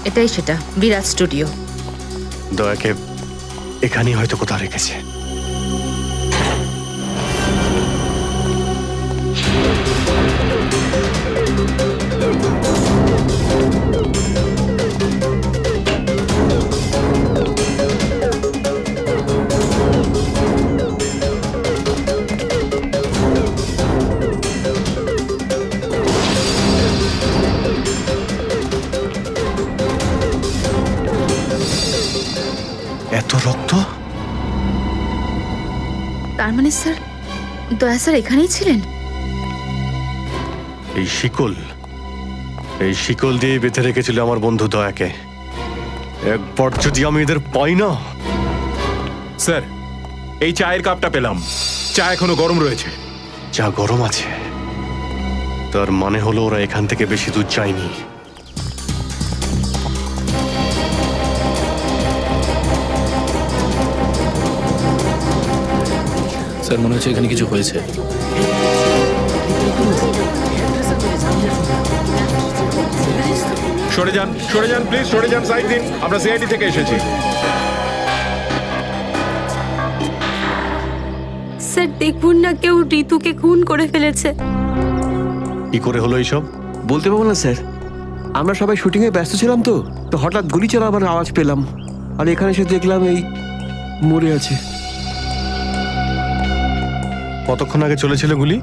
এটাই সেটা, বিরাট স্টুডিও। দয়াকে এখানেই হয়তো কোথাও রেখেছে। এত রক্ত? তার মানে স্যার, দয়া স্যার এখানেই ছিলেন? এই শিকল দিয়ে বেঁধে রেখেছিল আমার বন্ধু দয়াকে। একবার যদি আমি এদের পাই না। স্যার, এই চায়ের কাপটা পেলাম। চা এখনো গরম রয়েছে। চা গরম আছে, তার মানে হলো ওরা এখান থেকে বেশি দূর যায়নি। স্যার, মনে হচ্ছে এখানে কিছু হয়েছে। সরে যান, সরে যান প্লিজ, সরে যান, সাইড দিন। আমরা সিআইডি থেকে এসেছি। স্যার দেখুন না, কেউ ঋতুকে খুন করে ফেলেছে। কি করে হলো এইসব? বলতে পারবো না স্যার, আমরা সবাই শুটিংয়ে ব্যস্ত ছিলাম তো তো হঠাৎ গুলি চালাবার আওয়াজ পেলাম, আর এখানে এসে দেখলাম এই মরে আছে। কতক্ষণ আগে চলেছিল গুলি?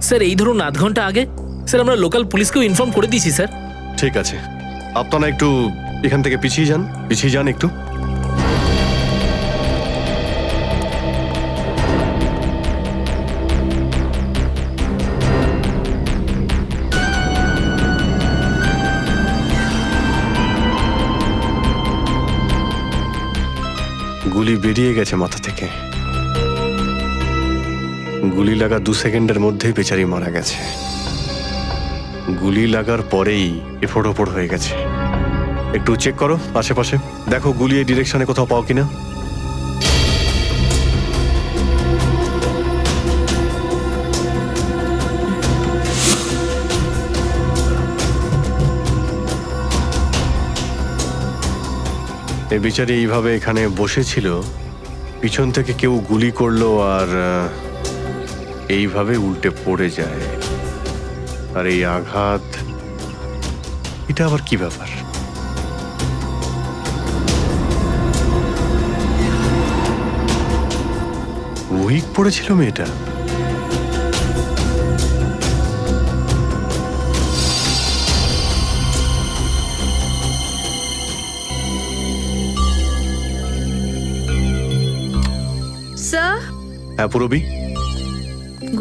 স্যার, এই ধরুন আধ ঘন্টা আগে। স্যার, আমরা লোকাল পুলিশকেও ইনফর্ম করে দিয়েছি স্যার। ঠিক আছে, আপনারা একটু এখান থেকে পিছিয়ে যান একটু। গুলি বেরিয়ে গেছে মাথা থেকে। গুলি লাগা 2 সেকেন্ডের মধ্যেই বেচারি মারা গেছে। গুলি লাগার পরেই এফোড় ওপড় হয়ে গেছে। একটু চেক করো আশেপাশে, দেখো গুলি এই ডিরেকশনে কোথাও পাও কিনা। এই বিচারি এইভাবে এখানে বসেছিল, পিছন থেকে কেউ গুলি করলো আর এইভাবে উল্টে পড়ে যায়। আর এই আঘাত, এটা আবার কি ব্যাপার? উইক পড়েছিল মেয়েটা। স্যার, হ্যাঁ পুরবি,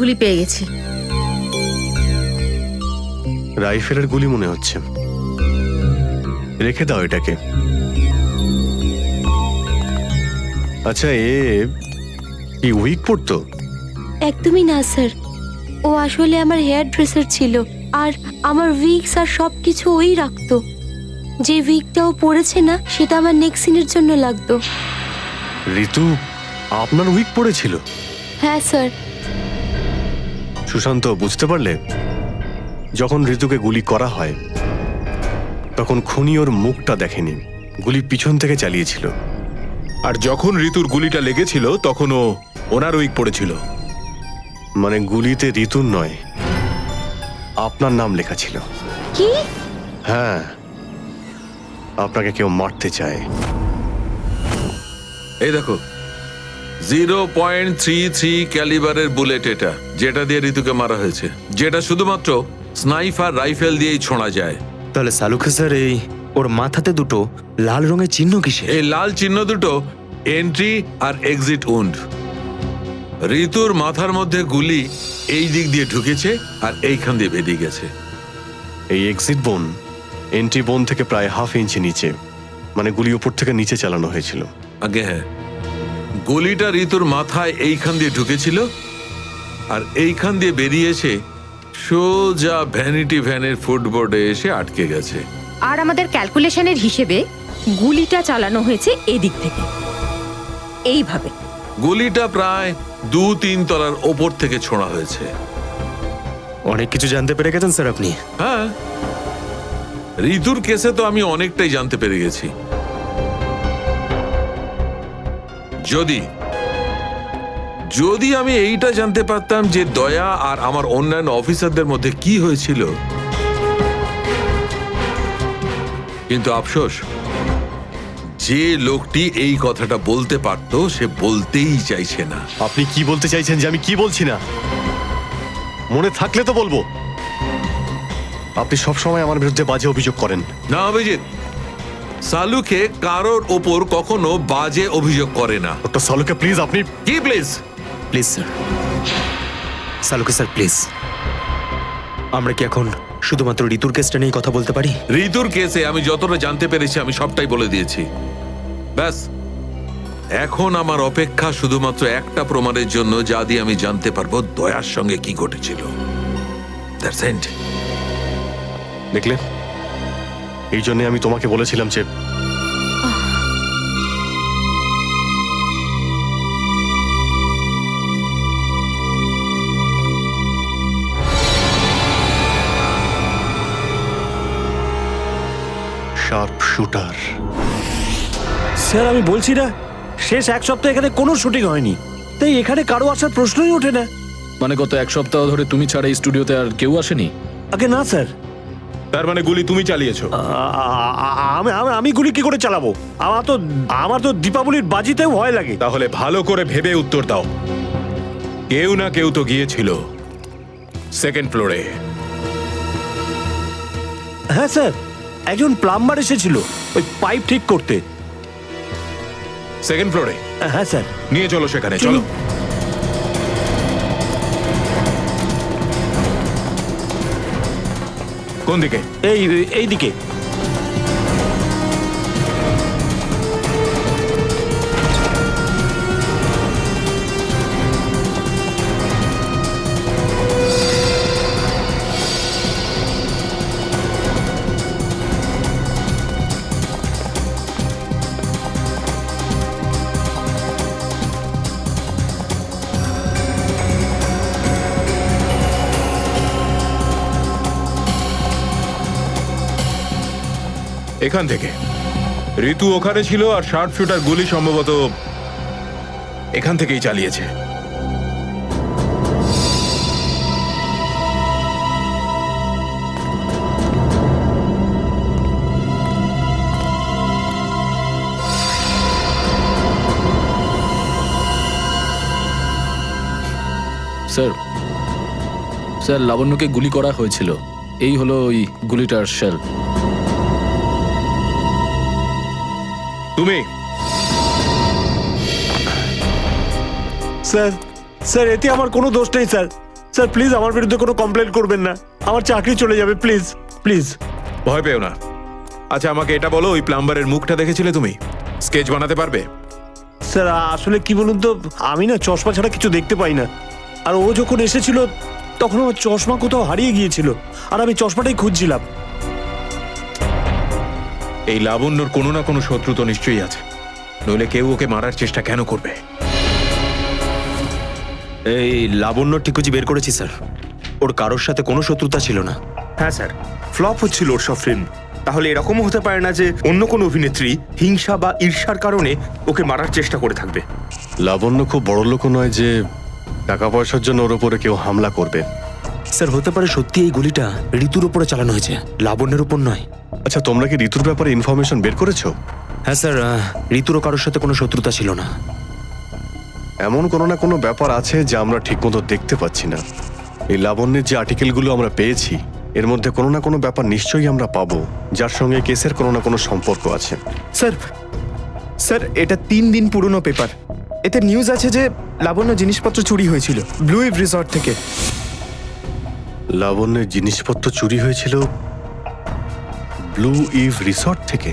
গুলি পেয়ে গেছি। রাইফেলের গুলি মনে হচ্ছে। রেখে দাও এটাকে। আচ্ছা, কি উইক পড়তো? একদমই না স্যার, ও আসলে আমার হেয়ার ড্রেসার ছিল, আর আমার উইগস আর সবকিছু ওই রাখতো। যে উইগটা ও পরেছে না, সেটা আমার নেক্সট সিনের জন্য লাগতো। ঋতু আপনার উইক পড়েছিল? হ্যাঁ স্যার। সুশান্ত, বুঝতে পারলে? যখন ঋতুকে গুলি করা হয় তখন খুনি ওর মুখটা দেখেনি, গুলি পিছন থেকে চালিয়েছিল। আর যখন ঋতুর গুলিটা লেগেছিল তখন ওনার উইক পড়েছিল। মানে গুলিতে ঋতুর নয়, আপনার নাম লেখা ছিল। কি? হ্যাঁ, আপনাকে কেউ মারতে চায়। এই দেখো, 0.33 ক্যালিবারের বুলেট এটা, যেটা দিয়ে ঋতুকে মারা হয়েছে, যেটা শুধুমাত্র স্নাইপার রাইফেল দিয়েই ছোঁড়া যায়। তাহলে সালুখে স্যার, এই ওর মাথাতে দুটো লাল রঙের চিহ্ন কিসের? এই লাল চিহ্ন দুটো এন্ট্রি আর এক্সিট উন্ড। ঋতুর মাথার মধ্যে গুলি এই দিক দিয়ে ঢুকেছে আর এইখান দিয়ে বেরিয়ে গেছে। এই এক্সিট বোন এন্ট্রি বোন থেকে প্রায় 1/2 ইঞ্চি নিচে, মানে গুলি উপর থেকে নিচে চালানো হয়েছিল। আগে হ্যাঁ, গুলিটা ঋতুর মাথায় এইখান দিয়ে ঢুকেছিল আর এইখান দিয়ে বেরিয়ে এসে সোজা ভ্যানিটি ভ্যানের ফুটবোর্ডে এসে আটকে গেছে। আর আমাদের ক্যালকুলেশনের হিসেবে গুলিটা চালানো হয়েছে এদিক থেকে, এইভাবে। গুলিটা প্রায় 2-3 তলার ওপর থেকে ছোঁড়া হয়েছে। অনেক কিছু জানতে পেরে গেছেন স্যার আপনি। হ্যাঁ, ঋতুর কেসে তো আমি অনেকটাই জানতে পেরে গেছি। যদি আমি এইটা জানতে পারতাম যে দয়া আর আমার অন্যান্য অফিসারদের মধ্যে কি হয়েছিল, কিন্তু আফসোস, যে লোকটি এই কথাটা বলতে পারতো সে বলতেই চাইছে না। আপনি কি বলতে চাইছেন যে আমি কি বলছি না? মনে থাকলে তো বলবো। আপনি সবসময় আমার বিরুদ্ধে বাজে অভিযোগ করেন। না অভিজিৎ, সালুকে কারোর ওপর কখনো বাজে অভিযোগ করে না। ডক্টর সালুকে প্লিজ আপনি কি প্লিজ? প্লিজ স্যার, সালুকে স্যার প্লিজ, আমরা কি এখন শুধুমাত্র ঋতুর কেসটা নিয়ে কথা বলতে পারি? ঋতুর কেসে আমি যতটা জানতে পেরেছি আমি সবটাই বলে দিয়েছি। ব্যাস, এখন আমার অপেক্ষা শুধুমাত্র একটা প্রমাণের জন্য, যা দিয়ে আমি জানতে পারবো দয়ার সঙ্গে কি ঘটেছিল। That's it. দেখলে, এই জন্য আমি তোমাকে বলেছিলাম যে শার্প শুটার। স্যার আমি বলছি না, শেষ এক সপ্তাহ এখানে কোনো শুটিং হয়নি, তাই এখানে কারো আসার প্রশ্নই ওঠে না। মানে গত এক সপ্তাহ ধরে তুমি ছাড়া এই স্টুডিওতে আর কেউ আসেনি? আগে না স্যার, তার মানে গুলি তুমি চালিয়েছো? আমি গুলি কি করে চালাবো? আমার তো দীপাবলির বাজিতেও ভয় লাগে। তাহলে ভালো করে ভেবে উত্তর দাও। কেউ না কেউ তো গিয়েছিল সেকেন্ড ফ্লোরে। হ্যাঁ স্যার, একজন প্লাম্বার এসেছিল ওই পাইপ ঠিক করতে। সেকেন্ড ফ্লোরে? হ্যাঁ স্যার। নিয়ে চলো সেখানে, চলো। কোন দিকে? এই দিকে। এখান থেকে ঋতু ওখানে ছিল, আর শার্প শুটার গুলি সম্ভবত এখান থেকেই চালিয়েছে। স্যার, স্যার লাবণ্যকে গুলি করা হয়েছিল। এই হলো ওই গুলিটার শেল। তুমি? স্যার এতে আমার কোনো দোষ নেই স্যার। স্যার প্লিজ আমার বিরুদ্ধে কোনো কমপ্লেন করবেন না, আমার চাকরি চলে যাবে, প্লিজ প্লিজ। ভয় পেও না। আচ্ছা আমাকে এটা বলো, ওই প্লাম্বারের মুখটা দেখেছিলে তুমি? স্কেচ বানাতে পারবে? স্যার আসলে কি বলুন তো, আমি না চশমা ছাড়া কিছু দেখতে পাই না, আর ও যখন এসেছিল তখন আমার চশমা কোথাও হারিয়ে গিয়েছিল, আর আমি চশমাটাই খুঁজছিলাম। এই লাবণ্যর কোনো না কোনো শত্রু তো নিশ্চয়ই আছে, নইলে কেউ ওকে মারার চেষ্টা কেন করবে? এই লাবণ্য ঠিকুজি বের করেছি স্যার, ওর কারোর সাথে কোনো শত্রুতা ছিল না। হ্যাঁ স্যার, ফ্লপ হচ্ছিল ওর সব ফিল্ম। তাহলে এরকমও হতে পারে না যে অন্য কোনো অভিনেত্রী হিংসা বা ঈর্ষার কারণে ওকে মারার চেষ্টা করে থাকবে। লাবণ্য খুব বড় লোক নয় যে টাকা পয়সার জন্য ওর উপরে কেউ হামলা করবে। স্যার হতে পারে সত্যি এই গুলিটা ঋতুর উপরে চালানো হয়েছে, লাবণ্যের উপর নয়। আচ্ছা তোমরা কি ঋতুর ব্যাপারে ইনফরমেশন বের করেছো? হ্যাঁ স্যার, ঋতুরও কারোর সাথে কোনো শত্রুতা ছিল না। এমন কোনো না কোনো ব্যাপার আছে যা আমরা ঠিকমতো দেখতে পাচ্ছি না। এই লাবণ্যের যে আর্টিকেলগুলো আমরা পেয়েছি, এর মধ্যে কোনো না কোনো ব্যাপার নিশ্চয়ই আমরা পাবো যার সঙ্গে কেসের কোনো না কোনো সম্পর্ক আছে। স্যার এটা 3 দিন পুরনো পেপার। এতে নিউজ আছে যে লাবণ্য জিনিসপত্র চুরি হয়েছিল ব্লু ইভ রিসর্ট থেকে। লাবণ্যের জিনিসপত্র চুরি হয়েছিল ব্লু ইভ রিসর্ট থেকে?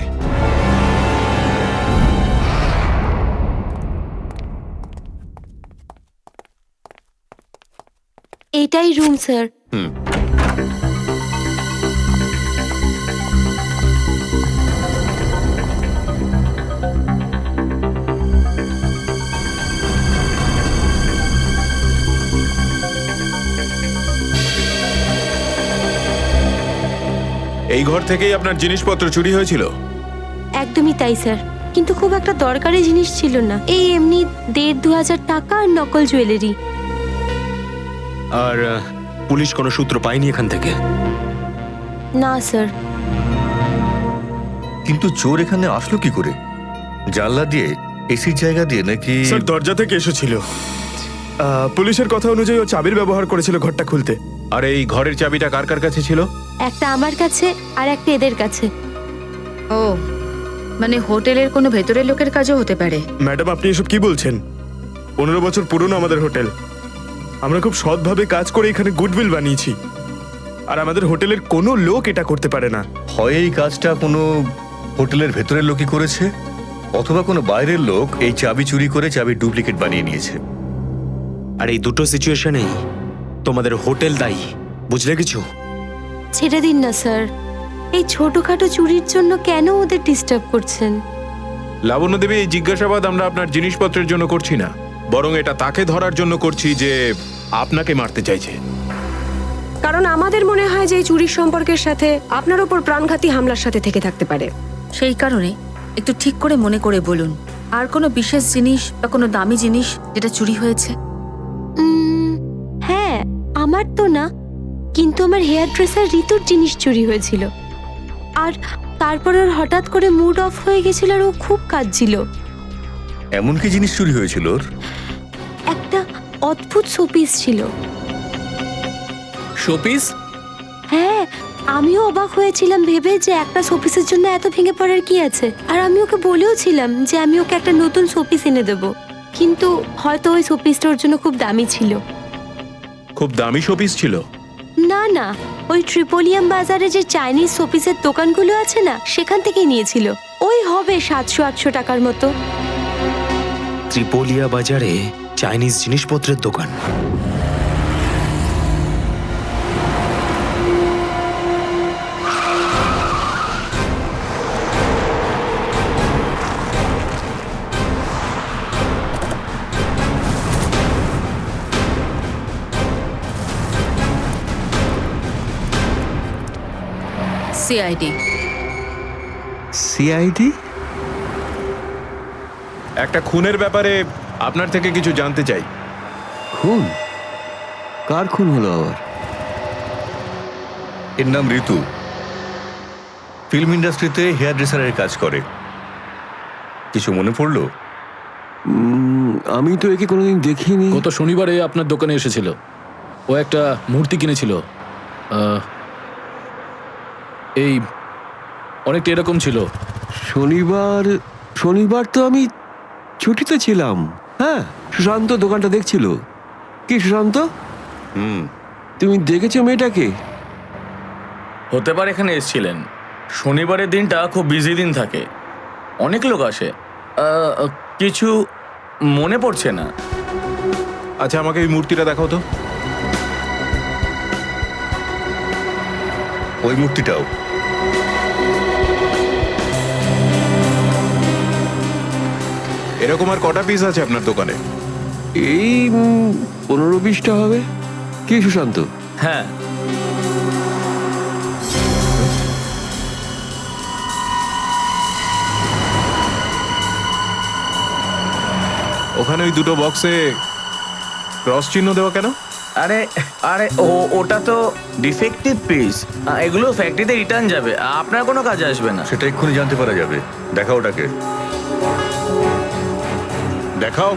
এটাই রুম স্যার। এই ঘর থেকেই আপনার জিনিসপত্র চুরি হয়েছিল? একদমই তাই স্যার, কিন্তু খুব একটা দরকারি জিনিস ছিল না, এই এমনি 1,500-2,000 টাকা আর নকল জুয়েলারি। আর পুলিশ কোনো সূত্র পায়নি এখান থেকে? না স্যার। কিন্তু চোর এখানে আসলো কি করে? জানলা দিয়ে, এসির জায়গা দিয়ে নাকি? স্যার দরজা থেকে এসেছিল। পুলিশের কথা অনুযায়ী ও চাবির ব্যবহার করেছিল ঘরটা খুলতে। আর এই ঘরের চাবিটা কার কার কাছে ছিল? একটা আমার কাছে আর একটা এদের কাছে। ও মানে হোটেলের কোনো ভেতরের লোকের কাজও হতে পারে। ম্যাডাম আপনি এসব কি বলছেন? 15 বছর পুরনো আমাদের হোটেল, আমরা খুব সৎভাবে কাজ করে এখানে গুডউইল বানিয়েছি, আর আমাদের হোটেলের কোনো লোক এটা করতে পারে না। হয় এই কাজটা কোনো হোটেলের ভেতরের লোকই করেছে, অথবা কোনো বাইরের লোক এই চাবি চুরি করে চাবির ডুপ্লিকেট বানিয়ে নিয়েছে। আর এই দুটো সিচুয়েশনেই তোমাদের হোটেল দায়ী, বুঝলে কিছু? ছেড়ে দিন না স্যার, এই ছোটখাটো চুরির জন্য কেন ওদের ডিস্টার্ব করছেন? লাবণ্য দেবী, এই জিজ্ঞাসাবাদ আমরা আপনার জিনিসপত্রের জন্য করছি না, বরং এটা তাকে ধরার জন্য করছি যে আপনাকে মারতে চাইছে। কারণ আমাদের মনে হয় যে এই চুরির সম্পর্কের সাথে আপনার উপর প্রাণঘাতী হামলার সাথে থেকে থাকতে পারে। সেই কারণে একটু ঠিক করে মনে করে বলুন, আর কোনো বিশেষ জিনিস বা কোনো দামি জিনিস যেটা চুরি হয়েছে? হ্যাঁ, আমার তো না, কিন্তু আমার হেয়ার ড্রেসার ঋতুর জিনিস চুরি হয়েছিল, আর তারপর ওর হঠাৎ করে মুড অফ হয়ে গেছিল আর ও খুব কাঁদছিল। এমন কি জিনিস চুরি হয়েছিল ওর? একটা অদ্ভুত শোপিস ছিল। শোপিস? হ্যাঁ, আমিও অবাক হয়েছিলাম ভেবে যে একটা শোপিসের জন্য এত ভেঙে পড়ার কি আছে, আর আমি ওকে বলেও ছিলাম যে আমি ওকে একটা নতুন শোপিস এনে দেবো, কিন্তু হয়তো ওই শোপিসটা ওর জন্য খুব দামি ছিল। খুব দামি শোপিস ছিল? না না, ওই ট্রিপোলিয়াম বাজারে যে চাইনিজ শোপিসের দোকানগুলো আছে না, সেখান থেকেই নিয়েছিল। ওই হবে 700-800 টাকার মতো। ত্রিপোলিয়া বাজারে চাইনিজ জিনিসপত্রের দোকান? সিআইডি। সিআইডি? একটা খুনের ব্যাপারে আপনার থেকে কিছু জানতে চাই। খুন? কার খুন হলো আবার? এর নাম ঋতু, ফিল্ম ইন্ডাস্ট্রিতে হেয়ার ড্রেসারের কাজ করে। কিছু মনে পড়লো? আমি তো একে কোনোদিন দেখিনি। গত শনিবারে আপনার দোকানে এসেছিল, ও একটা মূর্তি কিনেছিল, এই অনেকটা এরকম ছিল। শনিবার তো আমি ছুটিতে ছিলাম। হ্যাঁ, সুশান্ত দোকানটা দেখছিল। কি সুশান্ত, তুমি দেখেছো মেয়েটাকে? হতে পারে এখানে এসেছিলেন। শনিবারের দিনটা খুব বিজি দিন থাকে, অনেক লোক আসে। কিছু মনে পড়ছে না। আচ্ছা, আমাকে এই মূর্তিটা দেখাও তো। ওই মূর্তিটাও? এরকম আর কটা পিস আছে আপনার দোকানে? এই 15-20টা হবে। কি সুশান্ত? হ্যাঁ, ওখানে ওই দুটো বক্সে ক্রস চিহ্ন দেওয়া কেন? আরে আরে ওটা তো ডিফেক্টিভ পিস, এগুলো ফ্যাক্টরিতে রিটার্ন যাবে, আপনার কোনো কাজে আসবে না। সেটা এক্ষুনি জানতে পারা যাবে। দেখাও ওটাকে, দেখাও।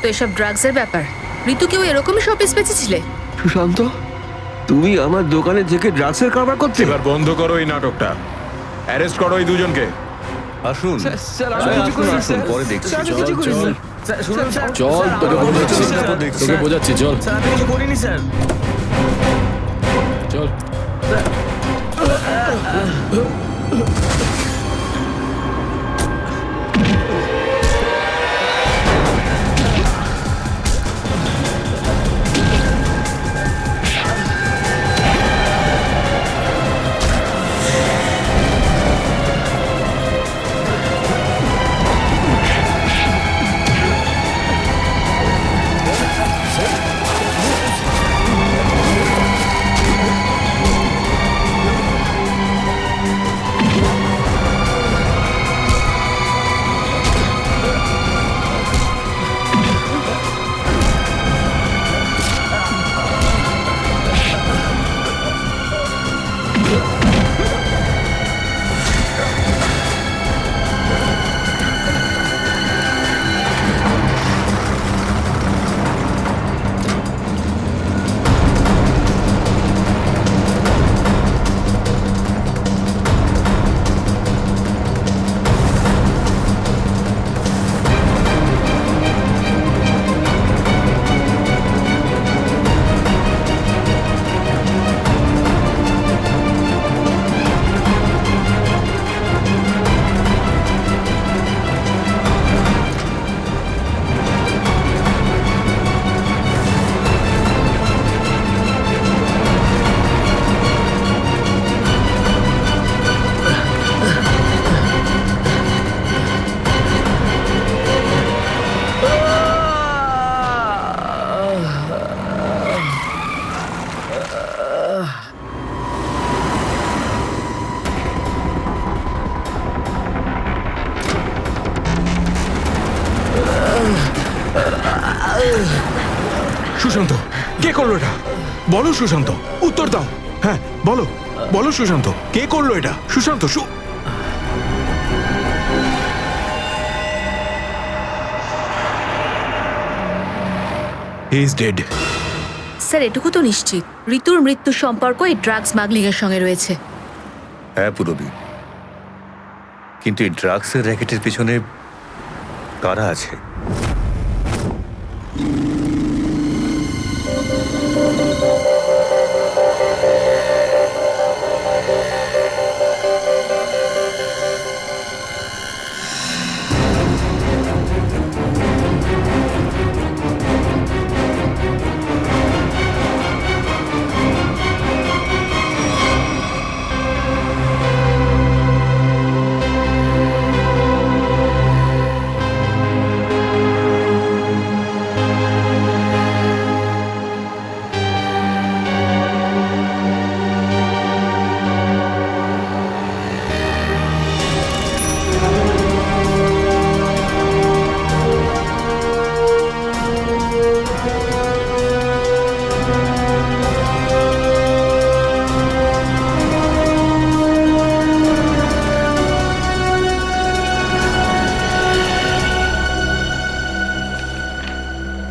তো এসব ড্রাগসের ব্যাপার। ঋতুকেও এরকমই শোপিস বেচেছিলে? সুশান্ত, তুমি আমার দোকানে থেকে ড্রাগসের কারবার করতে? এবার বন্ধ করো এই নাটকটা, অ্যারেস্ট করো এই দুজনকে। আসুন, পরে দেখছি। চল, তোকে বোঝাচ্ছি, চল স্যার, আমি কিছু করিনি স্যার। চল। সুশান্ত, কে করলো এটা? বলো সুশান্ত, উত্তর দাও। হ্যাঁ বলো, বলো সুশান্ত, কে করলো এটা? Sushant, he is dead. Sir এটুকু তো নিশ্চিত ঋতুর মৃত্যুর সম্পর্ক এই ড্রাগ স্মাগলিং এর সঙ্গে রয়েছে। হ্যাঁ পুরবি, কিন্তু এই ড্রাগসের র্যাকেটের পিছনে কারা আছে?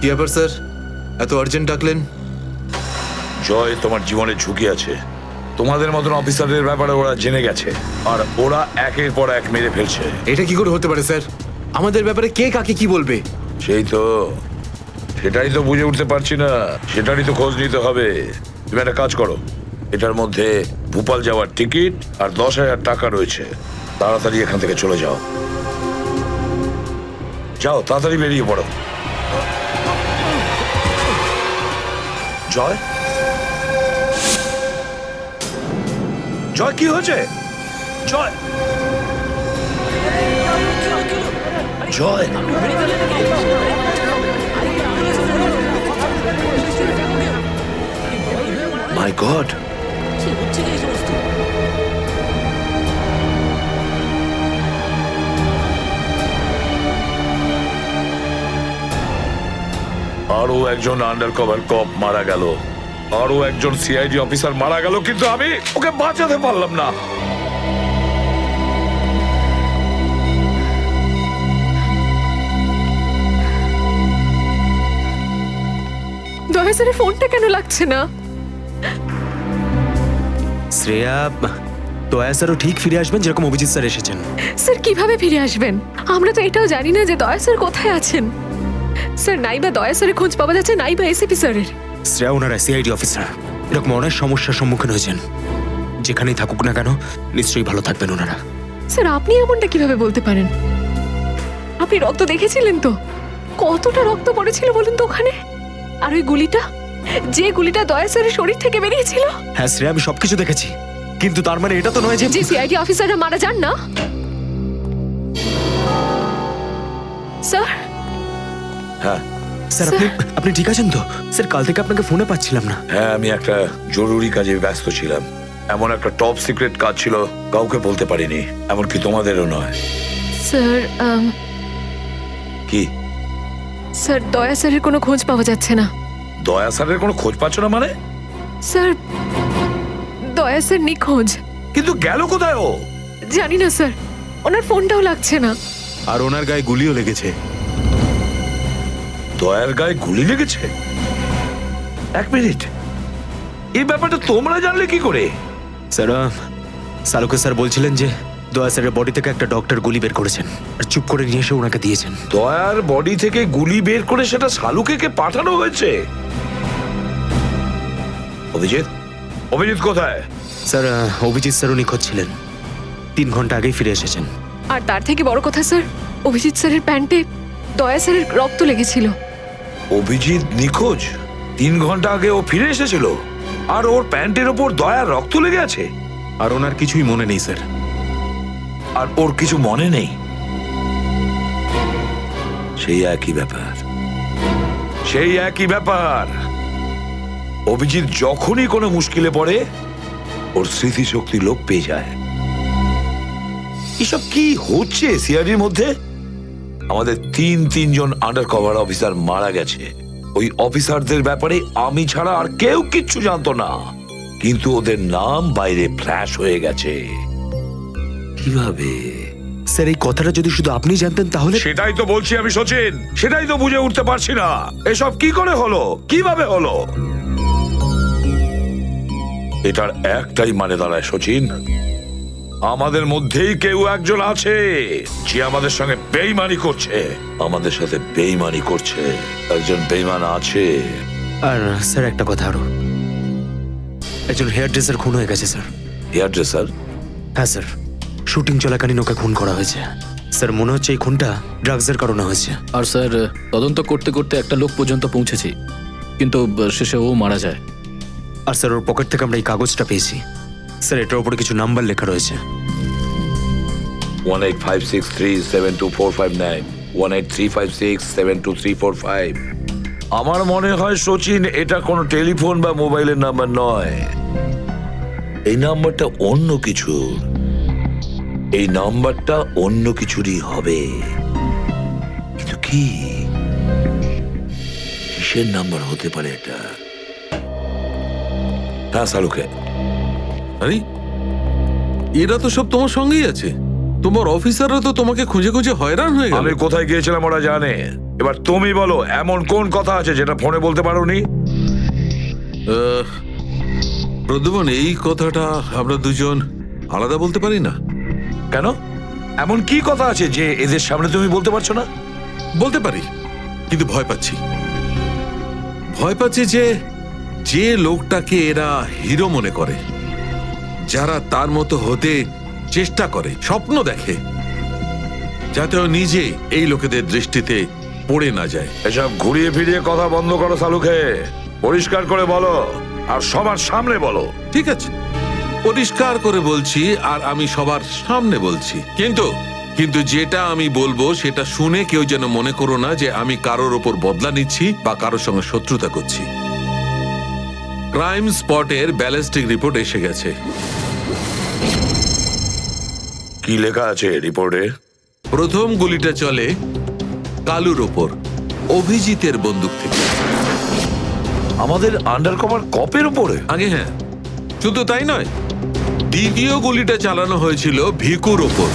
কি ব্যাপার স্যার, এত আর্জেন্ট ডাকলেন? জয়, তোমার জীবনের ঝুঁকি আছে। তোমাদের মতন অফিসারদের ব্যাপারে ওরা জেনে গেছে, আর ওরা একের পর এক মেরে ফেলছে। এটা কি করে হতে পারে স্যার? আমাদের ব্যাপারে কে কাকে কি বলবে? সেটাই তো বুঝে উঠতে পারছি না। সেটারই তো খোঁজ নিতে হবে। তুমি একটা কাজ করো, এটার মধ্যে ভোপাল যাওয়ার টিকিট আর 10,000 টাকা রয়েছে। তাড়াতাড়ি এখান থেকে চলে যাও। যাও, তাড়াতাড়ি বেরিয়ে পড়ো। জয়, জয়, কি হয়েছে? জয়, জয়, মাই গড, আরো একজন আন্ডার কভার কপ মারা গেল, আরো একজন সিআইডি অফিসার মারা গেল, কিন্তু আমি ওকে বাঁচাতে পারলাম না। দয়া স্যারের ফোনটা কেন লাগছে না? শ্রেয়া, দয়া স্যারও ঠিক ফিরে আসবেন যেরকম অভিজিৎ স্যার এসেছেন। স্যার কিভাবে ফিরে আসবেন? আমরা তো এটাও জানি না যে দয়া স্যার কোথায় আছেন। স্যার, নাইবা দয়া স্যারের খোঁজ পাওয়া যাচ্ছে, নাইবা এসিপি স্যারের। শ্রেয়া ওনারা সিআইডি অফিসার, এরকম অনেক সমস্যার সম্মুখীন হয়েছেন। যেখানেই থাকুক না কেন নিশ্চয়ই ভালো থাকবেন ওনারা। স্যার আপনি এমনটা কিভাবে বলতে পারেন? আপনি রক্ত দেখেছিলেন তো? কতটা রক্ত পড়েছিল বলুন তো ওখানে? আর ওই গুলিটা, যে গুলিটা দয়া স্যারের শরীর থেকে বেরিয়েছিল। হ্যাঁ শ্রেয়া, আমি সবকিছু দেখেছি, কিন্তু তার মানে এটা তো নয় যে যে সিআইডি অফিসাররা মারা যান না স্যার। হ্যাঁ স্যার, আপনি ঠিক আছেন তো? স্যার, কাল থেকে আপনাকে ফোনে পাচ্ছিলাম না। হ্যাঁ, আমি একটা জরুরি কাজে ব্যস্ত ছিলাম। এমন একটা টপ সিক্রেট কাজ ছিল, কাউকে বলতে পারিনি, এমনকি তোমাদেরও নয়। স্যার কি স্যার, দয়া স্যারের কোনো খোঁজ পাওয়া যাচ্ছে না। দয়া স্যারের কোনো খোঁজ পাচ্ছ না মানে? স্যার, দয়া স্যার নিখোঁজ। কিন্তু গেল কোথায় ও? জানি না স্যার, ওনার ফোনটাও লাগছে না। আর ওনার গায়ে গুলিও লেগেছে। দয়ার গায়ে গুলি লেগেছে? এক মিনিট, এই ব্যাপারটা তোমরা জানলে কি করে? স্যার, সালুকে স্যার বলছিলেন যে দয়া স্যারের বডি থেকে একটা ডক্টর গুলি বের করেছেন আর চুপ করে নিয়ে এসে ওনাকে দিয়েছেন। দয়ার বডি থেকে গুলি বের করে সেটা শালুকে পাঠানো হয়েছে? অভিজিৎ, অভিজিৎ কোথায়? স্যার, অভিজিৎ স্যারও নিখোঁজ ছিলেন, 3 ঘন্টা আগেই ফিরে এসেছেন। আর তার থেকে বড় কথা স্যার, অভিজিৎ স্যারের প্যান্টে দয়া স্যারের রক্ত লেগেছিল। অভিজিৎ নিখোঁজ? 3 ঘন্টা আগে ও ফিরে এসেছিল, আর ওর প্যান্টের ওপর দয়ার রক্ত লেগে আছে। আর ওনার কিছুই মনে নেই স্যার। আর ওর কিছু মনে নেই? সেই একই ব্যাপার, সেই একই ব্যাপার। অভিজিৎ যখনই কোনো মুশকিলে পড়ে ওর স্মৃতিশক্তি লোপ পেয়ে যায়। এসব কি হচ্ছে সিআইডির মধ্যে? আমাদের তিনজন আন্ডার কভার অফিসার মারা গেছে। ওই অফিসারদের ব্যাপারে আমি ছাড়া আর কেউ কিচ্ছু জানতো না, কিন্তু ওদের নাম বাইরে ফ্ল্যাশ হয়ে গেছে। কিভাবে? স্যার, এই কথাটা যদি শুধু আপনি জানতেন তাহলে। সেটাই তো বলছি আমি সচিন, সেটাই তো বুঝে উঠতে পারছি না এসব কি করে হলো, কিভাবে হলো। এটার একটাই মানে দাঁড়ায় সচিন, আমাদের মধ্যেই কেউ একজন আছে যে আমাদের সঙ্গে বেইমানি করছে, আমাদের সাথে বেইমানি করছে। একজন বেইমান আছে। আর স্যার, একটা কথা আরো, একজন হেয়ার ড্রেসার খুন হয়ে গেছে স্যার। Hair dresser? হ্যাঁ স্যার, শুটিং চলাকালীন ওকে খুন করা হয়েছে। স্যার, মনে হচ্ছে এই খুনটা ড্রাগসের কারণে হয়েছে। আর স্যার, তদন্ত করতে করতে একটা লোক পর্যন্ত পৌঁছেছি, কিন্তু শেষে ও মারা যায়। আর স্যার, ওর পকেট থেকে আমরা এই কাগজটা পেয়েছি। স্যার, এটার উপরে কিছু নাম্বার লেখা রয়েছে। 1856372459, 1835672345। আমার মনে হয় সচিন, এটা কোনো টেলিফোন বা মোবাইলের নাম্বার নয়। এই নাম্বারটা অন্য কিছু, এই নাম্বারটা অন্য কিছুরই হবে। কিন্তু কি, কিসের নাম্বার হতে পারে এটা? হ্যাঁ সালুকে। আরে এরা তো সব তোমার সঙ্গেই আছে। তোমার অফিসাররা তো তোমাকে খুঁজে খুঁজে হয়রান হয়ে গেল। আমি কোথায় গিয়েছিলাম ওরা জানে। এবার তুমি বলো, এমন কোন কথা আছে যেটা ফোনে বলতে পারোনি? প্রদ্যুমন, এই কথাটা আমরা দুজন আলাদা বলতে পারি না। কেন? এমন কি কথা আছে যে এদের সামনে তুমি বলতে পারছো না? বলতে পারি, কিন্তু ভয় পাচ্ছি। ভয় পাচ্ছি যে যে লোকটাকে এরা হিরো মনে করে, যারা তার মতো হতে চেষ্টা করে, স্বপ্ন দেখে, যাতে ও নিজে এই লোকেদের দৃষ্টিতে পড়ে না যায়। এসব ঘুরিয়ে ফিরিয়ে কথা বন্ধ করো সালুকে। পরিষ্কার করে বলো, আর সবার সামনে বলো। ঠিক আছে, পরিষ্কার করে বলছি, আর আমি সবার সামনে বলছি। কিন্তু যেটা আমি বলবো সেটা শুনে কেউ যেন মনে করো না যে আমি কারোর ওপর বদলা নিচ্ছি বা কারোর সঙ্গে শত্রুতা করছি। ক্রাইম স্পটের ব্যালিস্টিক রিপোর্ট এসে গেছে। কি লেখা আছে রিপোর্টে? প্রথম গুলিটা চলে কালুর ওপর, অভিজিতের বন্দুক থেকে। আমাদের আন্ডার কভার কপের উপরে? আগে হ্যাঁ, শুধু তাই নয়, দ্বিতীয় গুলিটা চালানো হয়েছিল ভিকুর ওপর,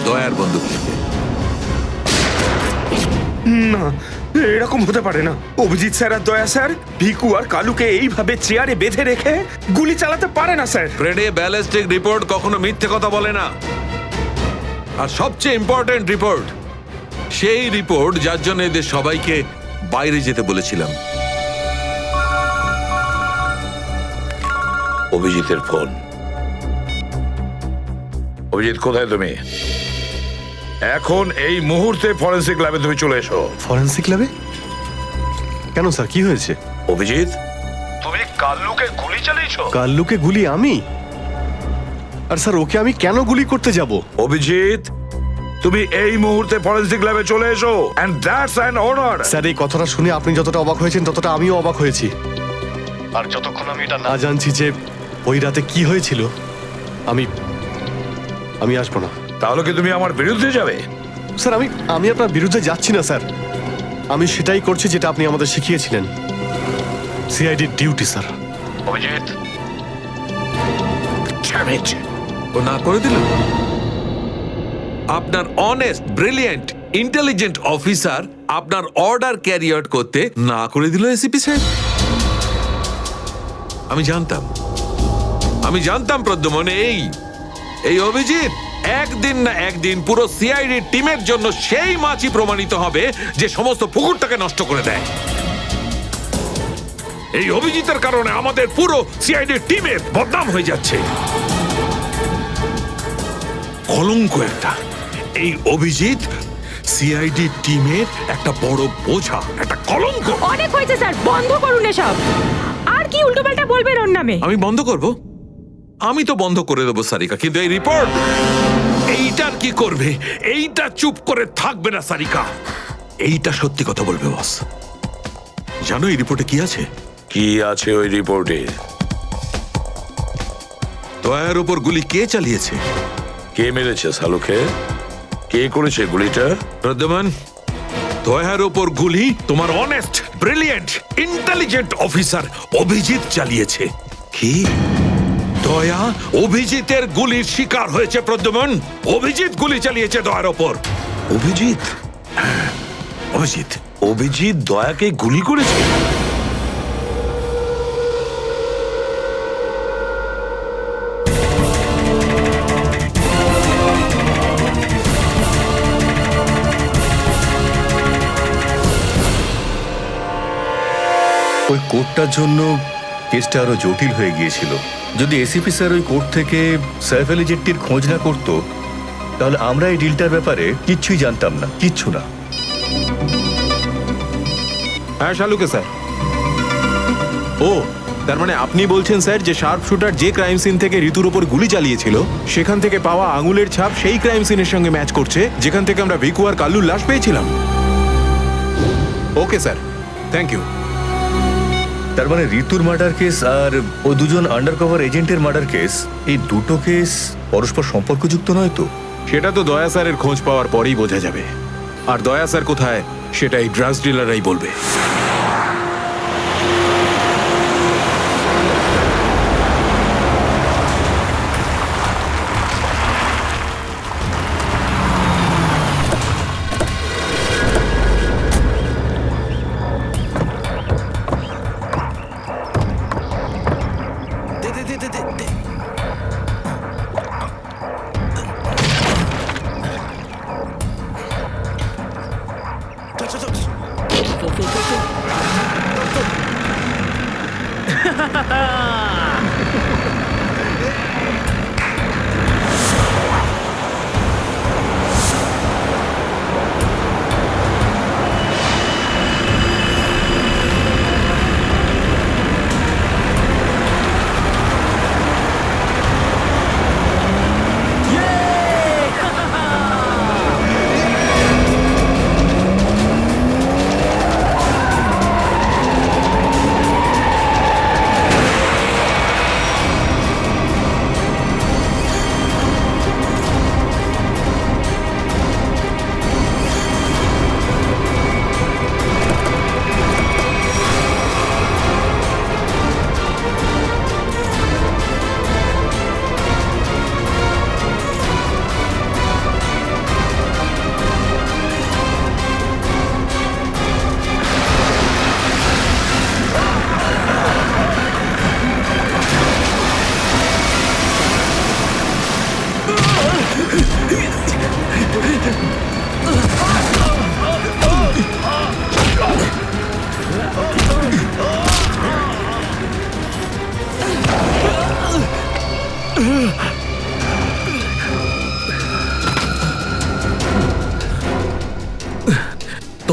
দয়ার বন্দুক থেকে। না, এরকম হতে পারে না। অভিজিৎ স্যার আর দয়া স্যার ভিকু আর কালুকে এইভাবে চেয়ারে বেঁধে রেখে গুলি চালাতে পারে না স্যার। ফ্রেডে, ব্যালিস্টিক রিপোর্ট কখনো মিথ্যে কথা বলে না। আর সবচেয়ে ইম্পর্টেন্ট রিপোর্ট, সেই রিপোর্ট যার জন্য এদের সবাইকে বাইরে যেতে বলেছিলাম। অভিজিতের ফোন। অভিজিৎ কোথায় তুমি? এখন এই মুহূর্তে ফরেন্সিক ল্যাবে তুমি চলে এসো। ফরেন্সিক ল্যাবে? কেন স্যার, কি হয়েছে? অভিজিৎ, তুমি কাল্লুকে গুলি চালিয়েছো? কাল্লুকে গুলি আমি? আর স্যার, ওকে আমি কেন গুলি করতে যাব? অভিজিৎ, তুমি এই মুহূর্তে ফরেন্সিক ল্যাবে চলে এসো, and that's an order. Sir, এই কথাটা শুনে আপনি যতটা অবাক হয়েছেন ততটা আমিও অবাক হয়েছি। আর যতক্ষণ আমি এটা না জানছি যে ওই রাতে কি হয়েছিল, আমি আসবো না। তাহলে কি তুমি আমার বিরুদ্ধে যাবে? স্যার, আমি আপনার বিরুদ্ধে যাচ্ছি না স্যার। আমি সেটাই করছি যেটা আপনি আমাদের শিখিয়েছিলেন, সিআইডির ডিউটি স্যার। অভিজিৎ, ও না করে দিল। আপনার অনেস্ট, ব্রিলিয়েন্ট, ইন্টেলিজেন্ট অফিসার আপনার অর্ডার ক্যারি আউট করতে না করে দিল এসিপি সাহেব। আমি জানতাম প্রদ্যুম্ন, এই অভিজিৎ একদিন না একদিন পুরো সিআইডি টিমের জন্য সেই মাছি প্রমাণিত হবে যে সমস্ত পুকুরটাকে নষ্ট করে দেয়। এই অভিজিতের কারণে আমাদের পুরো সিআইডি টিমের বদনাম হয়ে যাচ্ছে। কলঙ্ক একটা। এই অভিজিৎ সিআইডি টিমের একটা বড় বোঝা, একটা কলঙ্ক। অনেক হয়েছে স্যার, বন্ধ করুন এসব। আর কি উল্টোপাল্টা বলবেন ওর নামে? আমি বন্ধ করব? আমি তো বন্ধ করে দেবো সারিকা, কিন্তু এই রিপোর্ট, এইটার কি করবে? এইটা চুপ করে থাকবে না সারিকা। এইটা সত্যি কথা বলবে বস। জানো এই রিপোর্টে কি আছে? কি আছে ওই রিপোর্টে? দয়ার উপর গুলি কে চালিয়েছে? কে মেরেছে সালুকে? কে করেছে গুলিটা? প্রদ্যুম্ন, দয়ার উপর গুলি তোমার honest, brilliant, intelligent officer Abhijit চালিয়েছে। কি? দয়া অভিজিতের গুলির শিকার হয়েছে প্রদ্যুম্ন। অভিজিৎ গুলি চালিয়েছে দয়ার ওপর। অভিজিৎ? অভিজিৎ দয়াকে গুলি করেছে? ওই কোর্টটার জন্য কেসটা আরো জটিল হয়ে গিয়েছিল। যদি এসিপি স্যার ওই কোর্ট থেকে সাইফ আলী জেট্টির খোঁজ না করতো, তাহলে আমরা এই ডিলটার ব্যাপারে কিচ্ছুই জানতাম না, কিচ্ছু না। হ্যাঁ শালুকে স্যার। ও, তার মানে আপনি বলছেন স্যার যে শার্প শুটার যে ক্রাইম সিন থেকে ঋতুর উপর গুলি চালিয়েছিল সেখান থেকে পাওয়া আঙুলের ছাপ সেই ক্রাইম সিনের সঙ্গে ম্যাচ করছে যেখান থেকে আমরা ভিকু আর কাল্লুর লাশ পেয়েছিলাম। Okay sir, thank you. তার মানে ঋতুর মার্ডার কেস আর ও দুজন আন্ডারকভার এজেন্টের মার্ডার কেস, এই দুটো কেস পরস্পর সম্পর্কযুক্ত নয় তো? সেটা তো দয়া স্যারের খোঁজ পাওয়ার পরেই বোঝা যাবে। আর দয়া স্যার কোথায় সেটা এই ড্রাগস ডিলাররাই বলবে।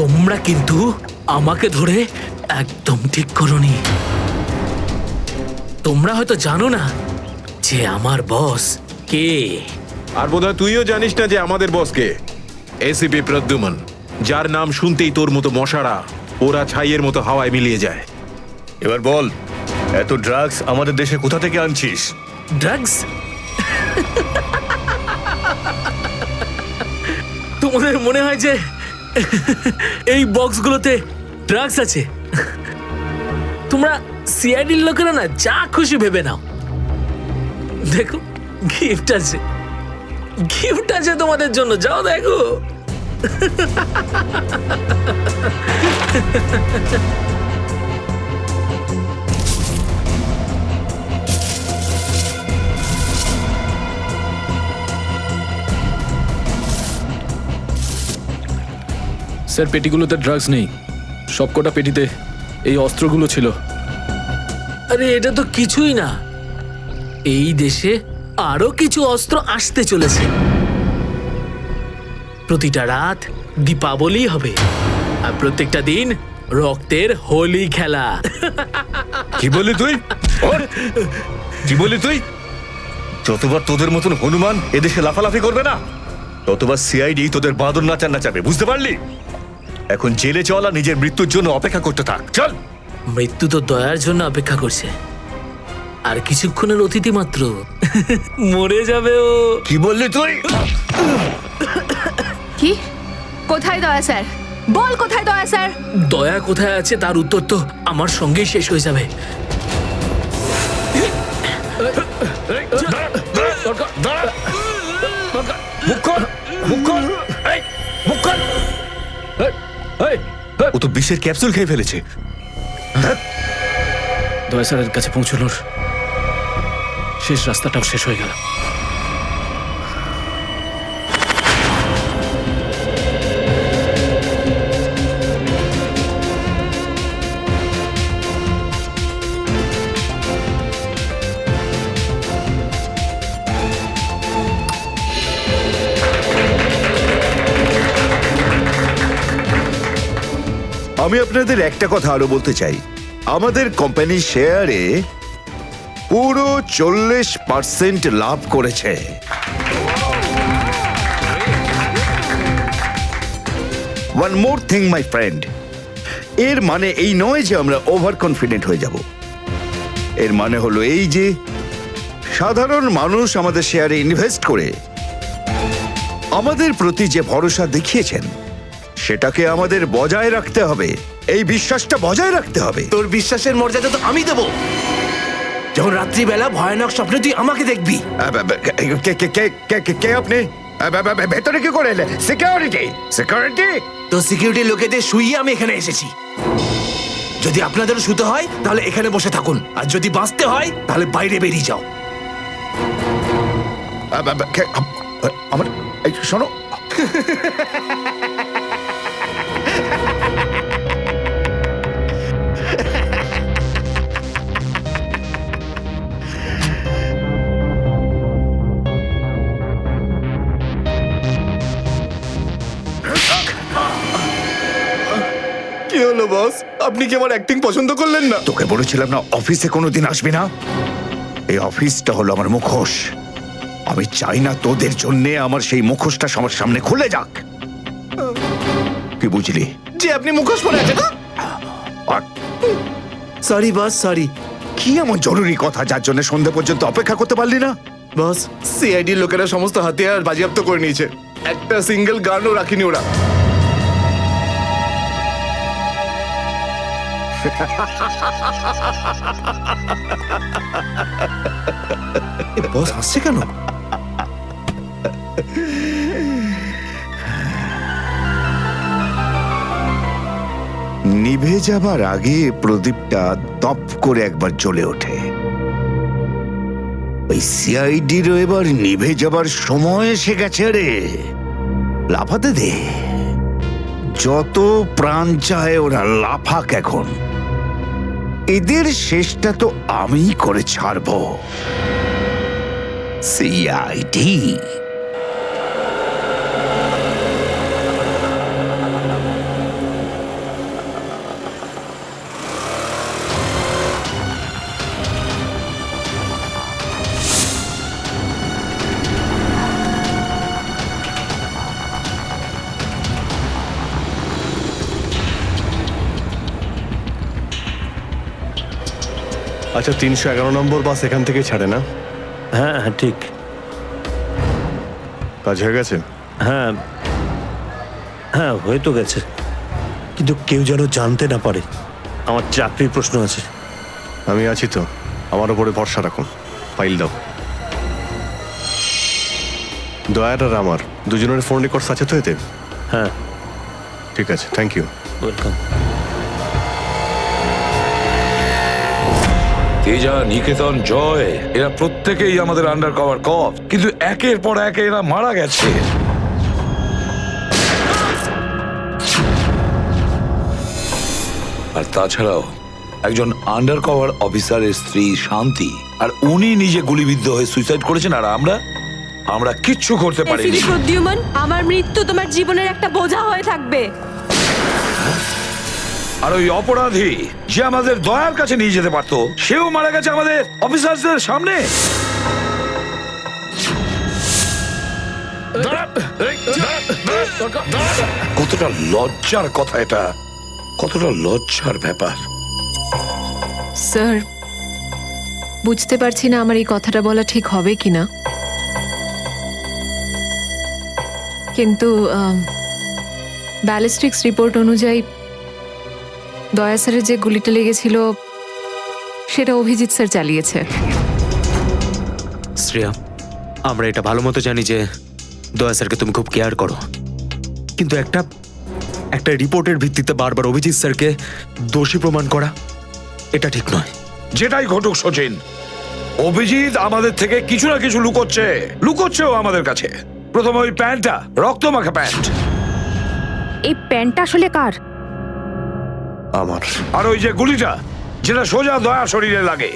তোমরা কিন্তু আমাকে ধরে একদম ঠিক করোনি। তোমরা হয়তো জানো না যে আমার বস কে। আর বোধহয় তুইও জানিস না যে আমাদের বস কে। এসিপি প্রদ্যুমন, যার নাম শুনতেই তোর মতো মশারা ওরা ছাইয়ের মতো হাওয়ায় মিলিয়ে যায়। এবার বল, এত ড্রাগস আমাদের দেশে কোথা থেকে আনছিস? ড্রাগস? তোমাদের মনে হয় যে এই বক্সগুলোতে ড্রাগস আছে? তোমরা সিআইডির লোকেরা না যা খুশি ভেবে নাও। দেখো গিফট আছে, গিফট আছে তোমাদের জন্য, যাও দেখো। স্যার, পেটিগুলোতে ড্রাগস নেই, সবকটা পেটিতে এই অস্ত্রগুলো ছিল। আরে এটা তো কিছুই না, এই দেশে আরো কিছু অস্ত্র আসতে চলেছে। প্রতিটা রাত দীপাবলি হবে, আর প্রত্যেকটা দিন রক্তের হোলি খেলা। কি বললি তুই? কি বললি তুই? যতবার তোদের মতন হনুমান এদেশে লাফালাফি করবে না, ততবার সিআইডি তোদের বাদর নাচাবে, বুঝতে পারলি? এখন জেলে চল আর নিজের মৃত্যুর জন্য অপেক্ষা করতে থাক। চল। মৃত্যু তো দয়ার জন্য অপেক্ষা করছে, আর কিছুক্ষণের অতিথি মাত্র মরে যাবে ও। কি বললি তুই? কি? কোথায় দয়া স্যার? বল কোথায় দয়া স্যার? দয়া কোথায় আছে তার উত্তর তো আমার সঙ্গেই শেষ হয়ে যাবে। ও তো বিষের ক্যাপসুল খেয়ে ফেলেছে। দয়া স্যারের কাছে পৌঁছানোর শেষ রাস্তাটাও শেষ হয়ে গেল। আমি আপনাদের একটা কথা আরো বলতে চাই, আমাদের কোম্পানির শেয়ারে পুরো 40% লাভ করেছে। One more thing my friend, এর মানে এই নয় যে আমরা ওভার কনফিডেন্ট হয়ে যাব। এর মানে হলো এই যে সাধারণ মানুষ আমাদের শেয়ারে ইনভেস্ট করে আমাদের প্রতি যে ভরসা দেখিয়েছেন সেটাকে আমাদের বজায় রাখতে হবে। এই বিশ্বাসটা বজায় রাখতে হবে। তোর বিশ্বাসের মর্যাদা তো আমি দেব যখন রাত্রিবেলা ভয়ানক স্বপ্নে তুই আমাকে দেখবি। কে আপনি? ভেতরে কি করে এলে? সিকিউরিটি? সিকিউরিটি? তো সিকিউরিটি লোকেদের শুইয়ে আমি এখানে এসেছি। যদি আপনাদেরও শুতে হয় তাহলে এখানে বসে থাকুন, আর যদি বাঁচতে হয় তাহলে বাইরে বেরিয়ে যাও। আমার শোনো, কি হলো বস? আপনি কি আমার অ্যাক্টিং পছন্দ করলেন না? তোকে বলেছিলাম না অফিসে কোনোদিন আসবি না? এই অফিসটা হলো আমার মুখোশ। আমি চাই না তোদের জন্য আমার সেই মুখোশটা সবার সামনে খুলে যাক। কি বুঝলি? যে আপনি মুখোশ পরে আছেন। Sorry boss, sorry. কি এমন জরুরি কথা যার জন্য সন্ধ্যা পর্যন্ত অপেক্ষা করতে পারলি না? বস, সিআইডি লোকেরা সমস্ত হাতিয়ার বাজেয়াপ্ত করে নিয়েছে, একটা সিঙ্গেল গানও রাখিনি ওরা। বস হাসছে কেন? নিভে যাবার আগে প্রদীপটা দপ করে একবার জ্বলে ওঠে। ওই সিআইডিরও এবার নিভে যাবার সময় এসে গেছে রে। লাফাতে দে, যত প্রাণ চায় ওরা লাফাক এখন। এদের শেষটা তো আমি করে ছাড়বো। সিআইডি। আচ্ছা, 311 নম্বর বাস এখান থেকে ছাড়ে না? হ্যাঁ হ্যাঁ ঠিক। কাজ হয়ে গেছে? হ্যাঁ হ্যাঁ হয়ে তো গেছে, কিন্তু কেউ যেন জানতে না পারে। আমার চাকরির প্রশ্ন আছে। আমি আছি তো, আমার উপরে ভরসা রাখুন। ফাইল দাও। দয়ার আর আমার দুজনের ফোন রেকর্ডস আছে তো এতে? হ্যাঁ ঠিক আছে, থ্যাংক ইউ। ওয়েলকাম। তেজা, নিকেতন, জয় এরা প্রত্যেকেই আমাদের আন্ডার কভার কপ, কিন্তু একের পর এক এরা মারা গেছে। আর তাছাড়াও একজন আন্ডার কভার অফিসারের স্ত্রী শান্তি, আর উনি নিজে গুলিবিদ্ধ হয়ে সুইসাইড করেছেন, আর আমরা কিচ্ছু করতে পারিনি। প্রদ্যুম্ন, আমার মৃত্যু তোমার জীবনের একটা বোঝা হয়ে থাকবে। আর ওই অপরাধী যে আমাদের দয়ার কাছে নিয়ে যেতে পারতো, সেও মারা গেছে আমাদের অফিসারদের সামনে। কতটা লজ্জার কথা এটা, কতটা লজ্জার ব্যাপার। স্যার, বুঝতে পারছি না আমার এই কথাটা বলা ঠিক হবে কিনা, কিন্তু ব্যালিস্টিক্স রিপোর্ট অনুযায়ী দয়া স্যারের যে গুলিটা লেগেছিল সেটা অভিজিৎ স্যার চালিয়েছে। শ্রেয়া, আমরা এটা ভালো মতো জানি যে দয়া স্যারকে তুমি খুব কেয়ার করো, কিন্তু একটা রিপোর্টের ভিত্তিতে বারবার অভিজিৎ স্যারকে দোষী প্রমাণ করা এটা ঠিক নয়। যেটাই ঘটুক সচিন, অভিজিৎ আমাদের থেকে কিছু না কিছু লুকোচ্ছেও আমাদের কাছে। প্রথম ওই প্যান্টটা, রক্তমাখা প্যান্ট। এই প্যান্টটা আসলে কার? আমার। আর ওই যে গুলিটা, যেটা সোজা দয়া শরীরে লাগে।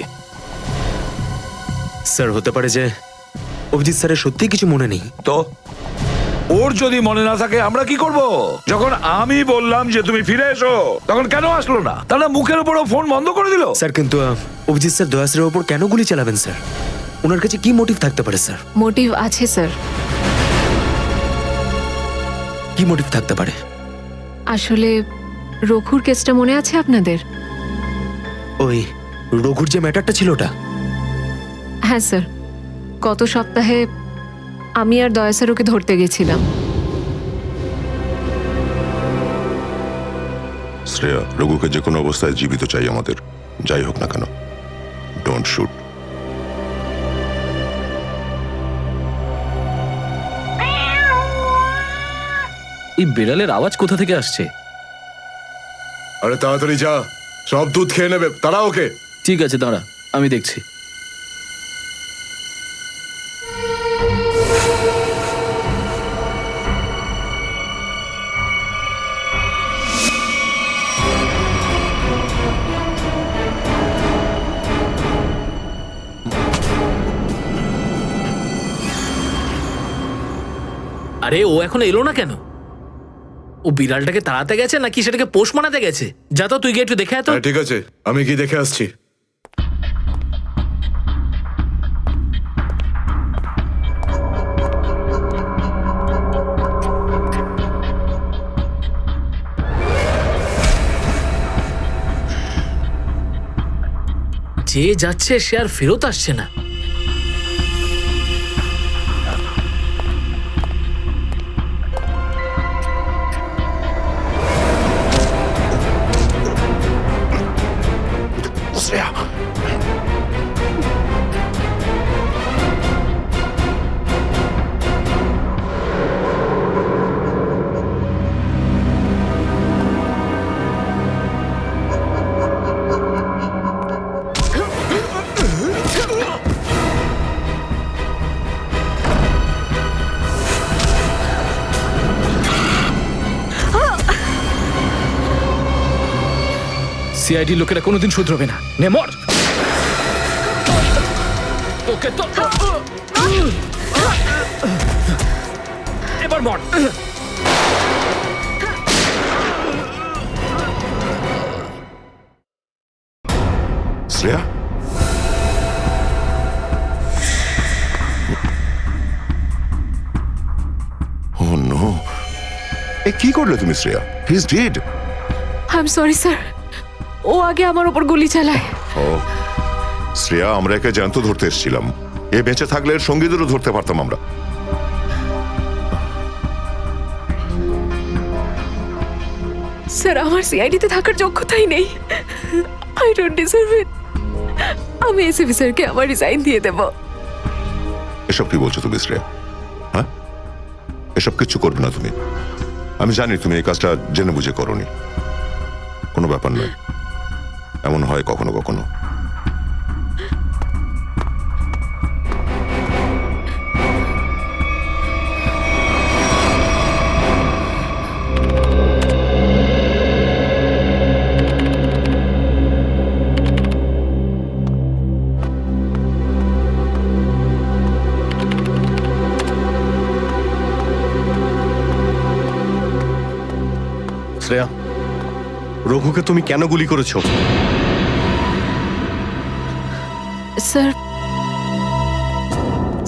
স্যার, হতে পারে যে অভিজিৎ স্যারের সত্যি কিছু মনে নেই। তো ওর যদি মনে না থাকে আমরা কি করব? যখন আমি বললাম যে তুমি ফিরে এসো, তখন কেন আসলো না? তাহলে মুখের উপরও ফোন বন্ধ করে দিল। স্যার, কিন্তু অভিজিৎ স্যার দয়া স্যারের উপর কেন গুলি চালাবেন স্যার? ওনার কাছে কি মোটিভ থাকতে পারে স্যার? মোটিভ আছে স্যার। কি মোটিভ থাকতে পারে? আসলে রঘুর কেসটা মনে আছে আপনাদের? ওই রঘুর যে ম্যাটারটা ছিল ওটা? হ্যাঁ স্যার, গত সপ্তাহে আমি আর দয়া স্যার ওকে ধরতে গেছিলাম। শ্রেয়া, রঘুকে যে কোনো অবস্থায় জীবিত চাই আমাদের, যাই হোক না কেন। Don't shoot. এই বিড়ালের আওয়াজ কোথা থেকে আসছে? আরে তাড়াতাড়ি যা, সব দুধ খেয়ে নেবে, তারা ওকে। ঠিক আছে, দাঁড়া, আমি দেখছি। আরে ও এখন এলো না কেন? ও বিড়ালটাকে তাড়াতে গেছে নাকি সেটাকে পোষ মানাতে গেছে? যা তো, তুই গিয়ে একটু দেখে আয় তো। ঠিক আছে, আমি কি দেখে আসছি। যে যাচ্ছে সে আর ফেরত আসছে না। সিআইডি লোকেরা কোনোদিন শুধরবে না। নে মর। তোকে তো এবার মর। শ্রেয়া, ও নো, এ কি করলে তুমি Shreya? He is dead. I am sorry sir, ও আগে আমার উপর গুলি চালায়। ও শ্রেয়া, আমরা একে জ্যান্ত ধরতে এসেছিলাম। এ বেঁচে থাকলে এর সঙ্গীদেরও ধরতে পারতাম আমরা। স্যার, আমার সিআইডিতে থাকার যোগ্যতাই নেই। আই ডোন্ট ডিজার্ভ ইট। আমি এসিপি স্যারকে আমার রিজাইন দিয়ে দেব। এসব কি বলছো তুমি শ্রেয়া? হ্যাঁ, এসব কিচ্ছু করবে না তুমি। আমি জানি তুমি এই কাজটা জেনে বুঝে করোনি। কোনো ব্যাপার নয়, এমন হয় কখনো কখনো। শ্রেয়া, রঘুকে তুমি কেন গুলি করেছো? স্যার,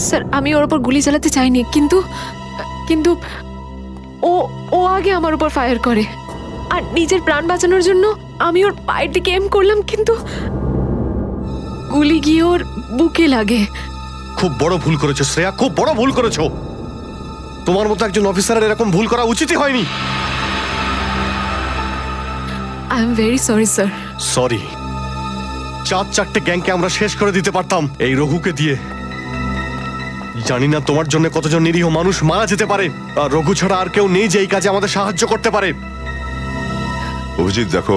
স্যার আমি ওর উপর গুলি চালাতে চাইনি, কিন্তু কিন্তু ও ও আগে আমার উপর ফায়ার করে, আর নিজের প্রাণ বাঁচানোর জন্য আমি ওর পায়ের দিকে এম করলাম, কিন্তু গুলি গিয়ে ওর বুকে লাগে। খুব বড় ভুল করেছো শ্রেয়া, খুব বড় ভুল করেছো। তোমার মতো একজন অফিসারের এরকম ভুল করা উচিতই হয়নি। I am very sorry sir. Sorry? 4-4টে গ্যাংকে আমরা শেষ করে দিতে পারতাম এই রঘুকে দিয়ে। জানি না তোমার জন্য কতজন নিরীহ মানুষ মারা যেতে পারে, আর রঘু ছাড়া আর কেউ নেই যে এই কাজে আমাদের সাহায্য করতে পারে। অভিজিৎ দেখো,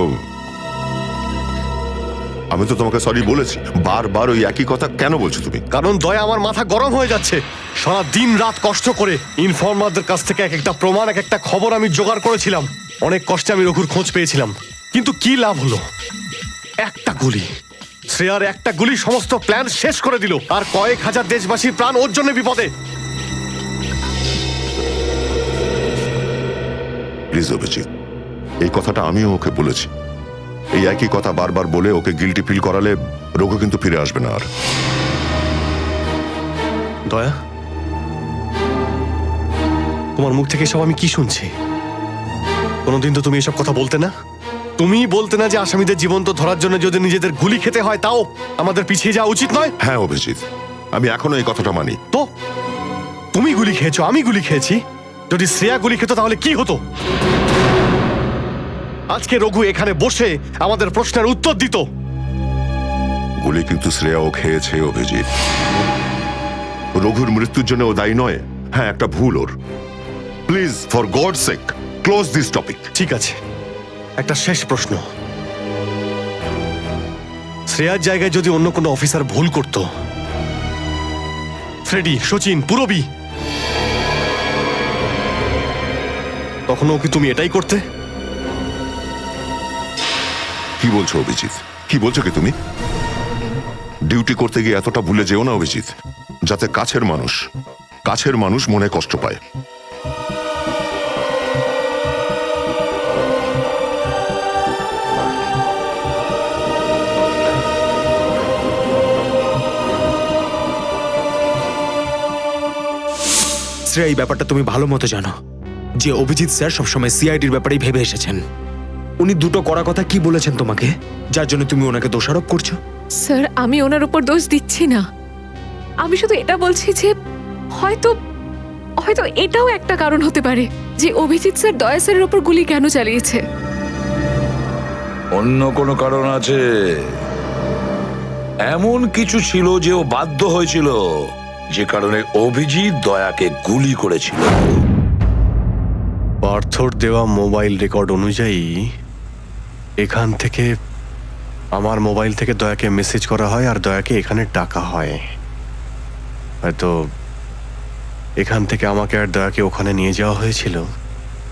আমি তো তোমাকে সরি বলেছি, বারবার ওই একই কথা কেন বলছো তুমি? কারণ দয়া আমার মাথা গরম হয়ে যাচ্ছে। সারা দিন রাত কষ্ট করে ইনফর্মারদের কাছ থেকে এক একটা প্রমাণ, এক একটা খবর আমি জোগাড় করেছিলাম। অনেক কষ্টে আমি রঘুর খোঁজ পেয়েছিলাম, কিন্তু কি লাভ হলো? একটা গুলি, শ্রেয়ার একটা গুলি সমস্ত প্ল্যান শেষ করে দিল, আর কয়েক হাজার দেশবাসীর প্রাণ ওর জন্য বিপদে। প্লিজ অভিজিৎ, এই কথাটা আমিও ওকে বলেছি। এই একই কথা বারবার বলে ওকে গিল্টি ফিল করালে রঘু কিন্তু ফিরে আসবে না আর। দয়া, তোমার মুখ থেকে সব আমি কি শুনছি? কোনোদিন তো তুমি এসব কথা বলতে না। তুমি বলতে না যে আসামিদের জীবন্ত ধরার জন্য যদি নিজেদের গুলি খেতে হয় তাও আমাদের পিছিয়ে যাওয়া উচিত নয়? হ্যাঁ অভিজিৎ, আমি এখনো এই কথাটা মানি। তো তুমি গুলি খেয়েছো, আমি গুলি খেয়েছি। যদি শ্রেয়া গুলি খেত তাহলে কি হতো? আজকে রঘু এখানে বসে আমাদের প্রশ্নের উত্তর দিত। গুলি কিন্তু শ্রেয়াও খেয়েছে অভিজিৎ। রঘুর মৃত্যুর জন্য ও দায়ী নয়। হ্যাঁ, একটা ভুল ওর। Please, for god sake, close this topic. ঠিক আছে, একটা শেষ প্রশ্ন। শ্রেয়ার জায়গায় যদি অন্য কোনো অফিসার ভুল করত, ফ্রেডি, সচিন, পুরবী, তখনও কি তুমি এটাই করতে? কি বলছো অভিজিৎ? কি বলছো কি তুমি? ডিউটি করতে গিয়ে এতটা ভুলে যেও না অভিজিৎ, যাতে কাছের মানুষ মনে কষ্ট পায়। শ্রেয়া, এই ব্যাপারটা তুমি ভালো মতো জানো যে অভিজিৎ স্যার সবসময় সিআইডির ব্যাপারেই ভেবে এসেছেন। উনি দুটো কড়া কথা কি বলেছেন তোমাকে, যার জন্য তুমি ওনাকে দোষারোপ করছো? স্যার, আমি ওনার উপর দোষ দিচ্ছি না। আমি শুধু এটা বলছি যে হয়তো হয়তো এটাও একটা কারণ হতে পারে যে অভিজিৎ স্যার দয়া স্যারের উপর গুলি কেন চালিয়েছে। অন্য কোনো কারণ আছে? এমন কিছু ছিল যে ও বাধ্য হয়েছিল, যে কারণে অভিজিৎ দয়াকে গুলি করেছিল। পার্থর দেওয়া মোবাইল রেকর্ড অনুযায়ী এখান থেকে আমার মোবাইল থেকে দয়াকে মেসেজ করা হয় আর দয়াকে এখানে ডাকা হয়। হয়তো এখান থেকে আমাকে আর দয়াকে ওখানে নিয়ে যাওয়া হয়েছিল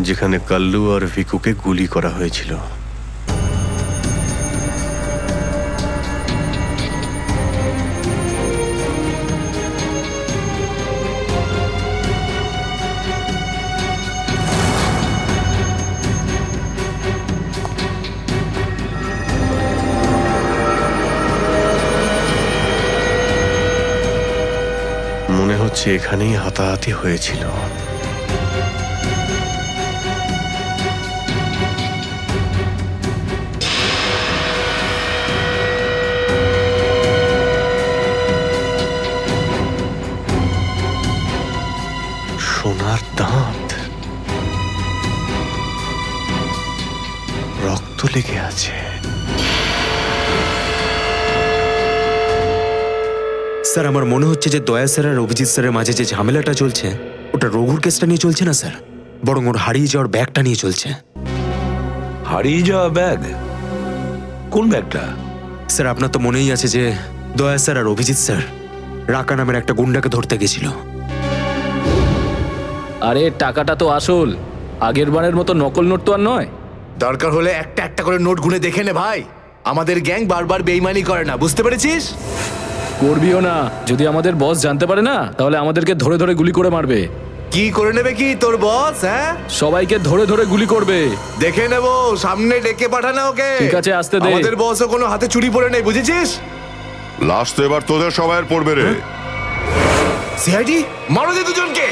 যেখানে কাল্লু আর ভিকুকে গুলি করা হয়েছিল। মনে হচ্ছে এখানেই হাতাহাতি হয়েছিল। রক্ত লেগে আছে। স্যার আমার মনে হচ্ছে যে দয়া স্যার আর অভিজিৎ স্যারের মাঝে যে ঝামেলাটা চলছে ওটা রঘুর কেসটা নিয়ে চলছে না স্যার, বরং ওর হারিয়ে যাওয়ার ব্যাগটা নিয়ে চলছে। হারিয়ে যাওয়া ব্যাগ? কোন ব্যাগটা? স্যার আপনার তো মনেই আছে যে দয়া স্যার আর অভিজিৎ স্যার রাকা নামের একটা গুন্ডাকে ধরতে গেছিল। আরে টাকাটা তো আসল, আগের বারের মতো নকল নোট তো আর নয়। দরকার হলে একটা একটা করে নোট গুনে দেখে নে ভাই, আমাদের গ্যাং বারবার বেইমানি করে না, বুঝতে পেরেছিস? করবিও না, যদি আমাদের বস জানতে পারে না তাহলে আমাদেরকে ধরে ধরে গুলি করে মারবে। কি করে নেবে কি তোর বস? হ্যাঁ, সবাইকে ধরে ধরে গুলি করবে। দেখে নেব, সামনে ডেকে পাঠানা ওকে। ঠিক আছে, আসতে দে। আমাদের বসও কোনো হাতে চুরি পড়ে নেই, বুঝেছিস? লাস্ট তো এবার তোদের সবাইয়ের পড়বে রে। সিআইডি মারো দে দুজনকে।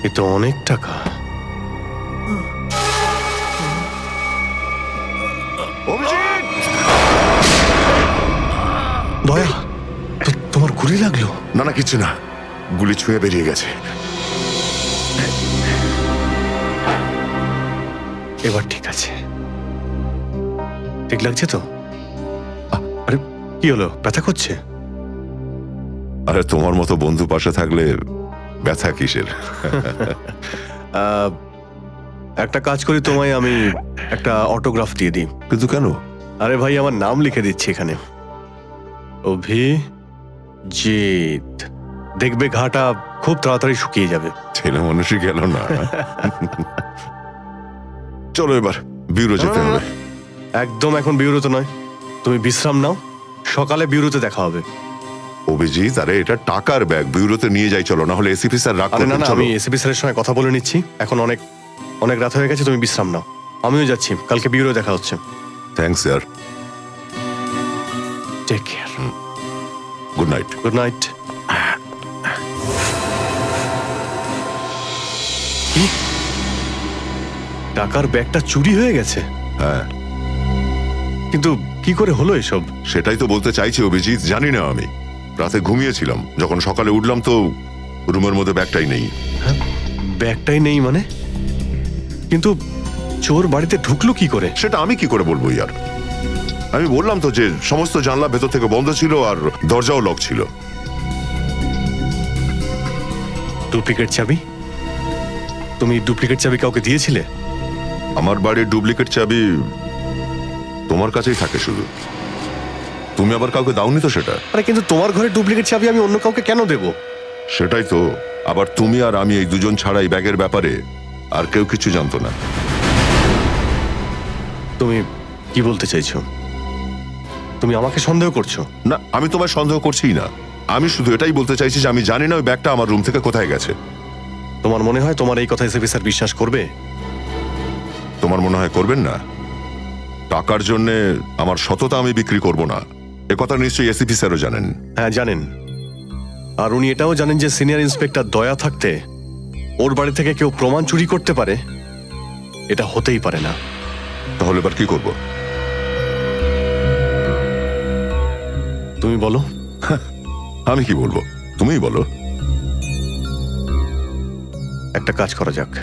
এ তো অনেক টাকা। দয়া, তোমার গুলি লাগলো? না না, কিছু না, গুলি ছুঁয়ে বেরিয়ে গেছে। এবার ঠিক আছে, ঠিক লাগছে তো? আরে কি হলো, ব্যথা করছে? আরে তোমার মতো বন্ধু পাশে থাকলে ব্যথা কিসের? একটা কাজ করি, তোমায় আমি একটা অটোগ্রাফ দিয়ে দিই। কিন্তু কেন? আরে ভাই, আমার নাম লিখে দিচ্ছি এখানে, অভিজিৎ। দেখবে ঘাটা খুব তাড়াতাড়ি শুকিয়ে যাবে। ছেলে মানুষই গেল না। চলো এবার বিউরো যেতে হবে। একদম এখন বিউরোতে নয়, তুমি বিশ্রাম নাও, সকালে বিউরোতে দেখা হবে। অভিজিৎ, আরে এটা টাকার ব্যাগ, বিউরোতে নিয়ে যাই চলো, না হলে এসিপি স্যার রাগ করবেন। না, আমি এসিপি স্যারের সঙ্গে কথা বলে নিচ্ছি, এখন অনেক অনেক রাত হয়ে গেছে, তুমি বিশ্রাম নাও। আমিও যাচ্ছি, কালকে বিউরো দেখা হচ্ছে। Thanks sir. Take care. Good night. Good night. টাকার ব্যাগটা চুরি হয়ে গেছে? হ্যাঁ। কিন্তু কি করে হলো এসব? সেটাই তো বলতে চাইছি অভিজিৎ, জানি না। আমি রাতে ঘুমিয়েছিলাম, যখন সকালে উঠলাম তো রুমের মধ্যে ব্যাগটাই নেই। ব্যাগটাই নেই মানে? কিন্তু চোর বাড়িতে ঢুকলো কি করে? সেটা আমি কি করে বলবো ইয়ার? আমি বললাম তো যে সমস্ত জানলা ভেতর থেকে বন্ধ ছিল আর দরজাও লক ছিল। ডুপ্লিকেট চাবি? তুমি ডুপ্লিকেট চাবি কাউকে দিয়েছিলে? আমার বাড়ির ডুপ্লিকেট চাবি তোমার কাছেই থাকে শুধু, তুমি আবার কাউকে দাওনি তো সেটা। আরে কিন্তু তোমার ঘরে ডুপ্লিকেট চাবি আমি অন্য কাউকে কেন দেব? সেটাই তো, আবার তুমি আর আমি এই দুজন ছাড়া এই ব্যাগের ব্যাপারে আর কেউ কিছু জানতো না। তুমি কি বলতে চাইছো? তুমি আমাকে সন্দেহ করছো? না, আমি তোমায় সন্দেহ করছিই না, আমি শুধু এটাই বলতে চাইছি যে আমি জানি না ওই ব্যাগটা আমার রুম থেকে কোথায় গেছে। তোমার মনে হয় তোমার এই কথা এসএপি স্যার বিশ্বাস করবে? তোমার মনে হয় করবেন না? টাকার জন্য আমার সততা আমি বিক্রি করব না, এ কথা নিশ্চয়ই এসিপি স্যারও জানেন। হ্যাঁ জানেন, আর উনি এটাও জানেন যে সিনিয়র ইন্সপেক্টর দয়া থাকতে ওর বাড়ি থেকে কেউ প্রমাণ চুরি করতে পারে, এটা হতেই পারে না। তাহলে এবার কি করব? তুমি বলো। আমি কি বলবো, তুমিই বলো। একটা কাজ করা যাক,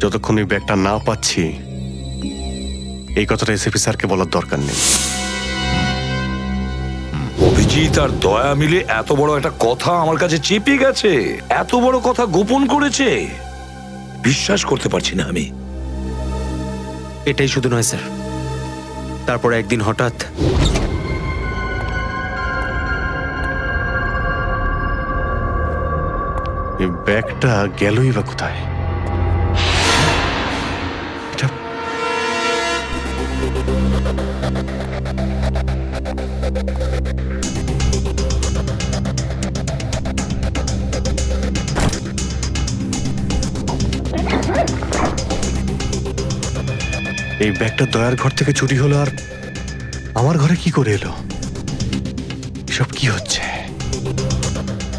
যতক্ষণ ওই ব্যাগটা না পাচ্ছি এই কথাটা এসিপি স্যারকে বলার দরকার নেই। অভিজিৎ আর দয়া মিলে এত বড় একটা কথা আমার কাছে চেপে গেছে, এত বড় কথা গোপন করেছে, বিশ্বাস করতে পারছি না আমি। এটাই শুধু নয় স্যার, তারপর একদিন হঠাৎ এই ব্যাগটা গেলই বা কোথায়? এই ব্যাগটা দয়ার ঘর থেকে চুরি হলো আর আমার ঘরে কি করে এলো? এসব কি হচ্ছে?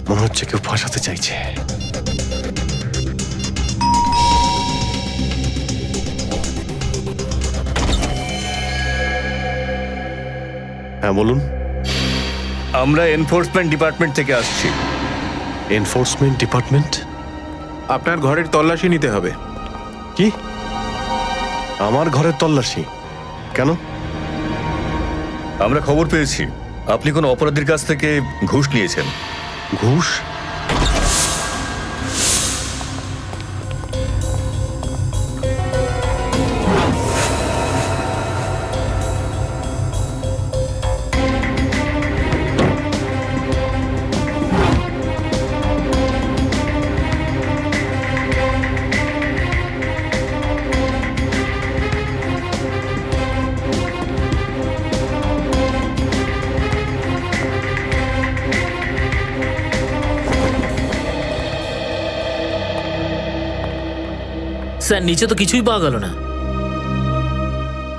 মনে হচ্ছে কেউ ফাঁসাতে চাইছে। হ্যাঁ বলুন। আমরা এনফোর্সমেন্ট ডিপার্টমেন্ট থেকে আসছি। Enforcement department? আপনার ঘরের তল্লাশি নিতে হবে। কি? আমার ঘরের তল্লাশি কেন? আমরা খবর পেয়েছি আপনি কোনো অপরাধীর কাছ থেকে ঘুষ নিয়েছেন। ঘুষ? স্যার নিচে তো কিছুই পাওয়া গেল না।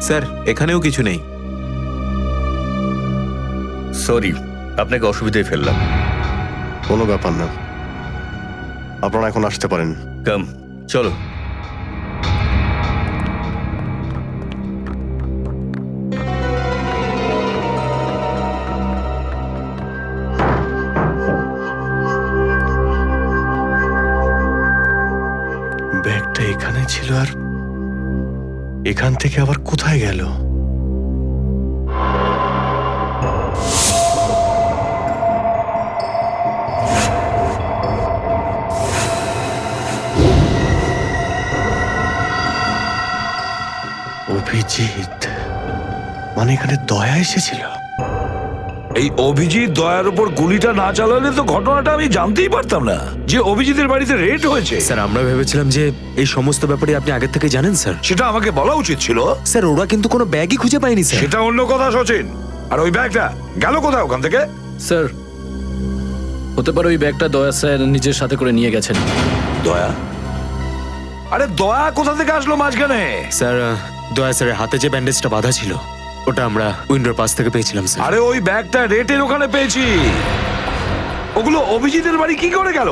স্যার এখানেও কিছু নেই। সরি, আপনাকে অসুবিধায় ফেললাম। কোনো ব্যাপার না, আপনারা এখন আসতে পারেন। কাম, চলো। ব্যাগটা এখানে ছিল আর এখান থেকে আবার কোথায় গেল? অভিজিৎ, মানে এখানে দয়া এসেছিল? এই অভিজিৎ দয়ার উপর গুলিটা না চালালে তো ঘটনাটা আমি জানতেই পারতাম না যে অভিজিতের বাড়িতে রেড হয়েছে। স্যার আমরা ভেবেছিলাম যে এই সমস্ত ব্যাপারে আপনি আগে থেকে জানেন স্যার। সেটা আমাকে বলা উচিত ছিল। স্যার ওরা কিন্তু কোনো ব্যাগই খুঁজে পায়নি স্যার। সেটা অন্য কথা সচিন। আর ওই ব্যাগটা গেল কোথায় ওখান থেকে? স্যার হতে পারে ওই ব্যাগটা দয়া স্যার নিজের সাথে করে নিয়ে গেছেন। দয়া? আরে দয়া কোথা থেকে আসলো মাঝখানে? স্যার দয়া স্যারের হাতে যে ব্যান্ডেজটা বাঁধা ছিল ওটা আমরা উইন্ডোর পাশ থেকে পেয়েছিলাম স্যার। আরে ওই ব্যাগটা রেটের ওখানে পেয়েছি। ওগুলো অভিজিতের বাড়ি কি করে গেল?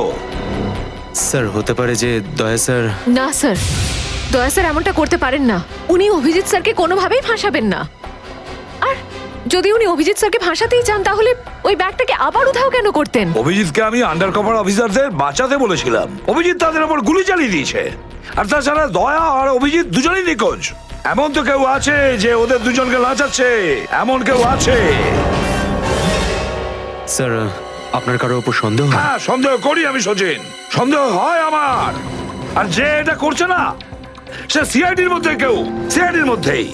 স্যার হতে পারে যে দয়া স্যার। না স্যার, দয়া স্যার এমনটা করতে পারেন না। উনি অভিজিৎ স্যারকে কোনোভাবেই ফাঁসাবেন না। আর যদি উনি অভিজিৎ স্যারকে ফাঁসাতেই চান তাহলে ওই ব্যাগটাকে আবার উধাও কেন করতেন? অভিজিৎকে আমি আন্ডার কভার অফিসারদের বাঁচাতে বলেছিলাম। অভিজিৎ তাদের উপর গুলি চালিয়ে দিয়েছে। আর তাছাড়া দয়া আর অভিজিৎ দুজনেই নিখোঁজ। এমন তো কেউ আছে যে ওদের দুজনকে লাচাচ্ছে, এমন কেউ আছে? স্যার আপনার কারোর উপর সন্দেহ? হ্যাঁ সন্দেহ করি আমি সচিন, সন্দেহ হয় আমার। আর যে এটা করছে না সে সিআইডির মধ্যে কেউ, সিআইডির মধ্যেই।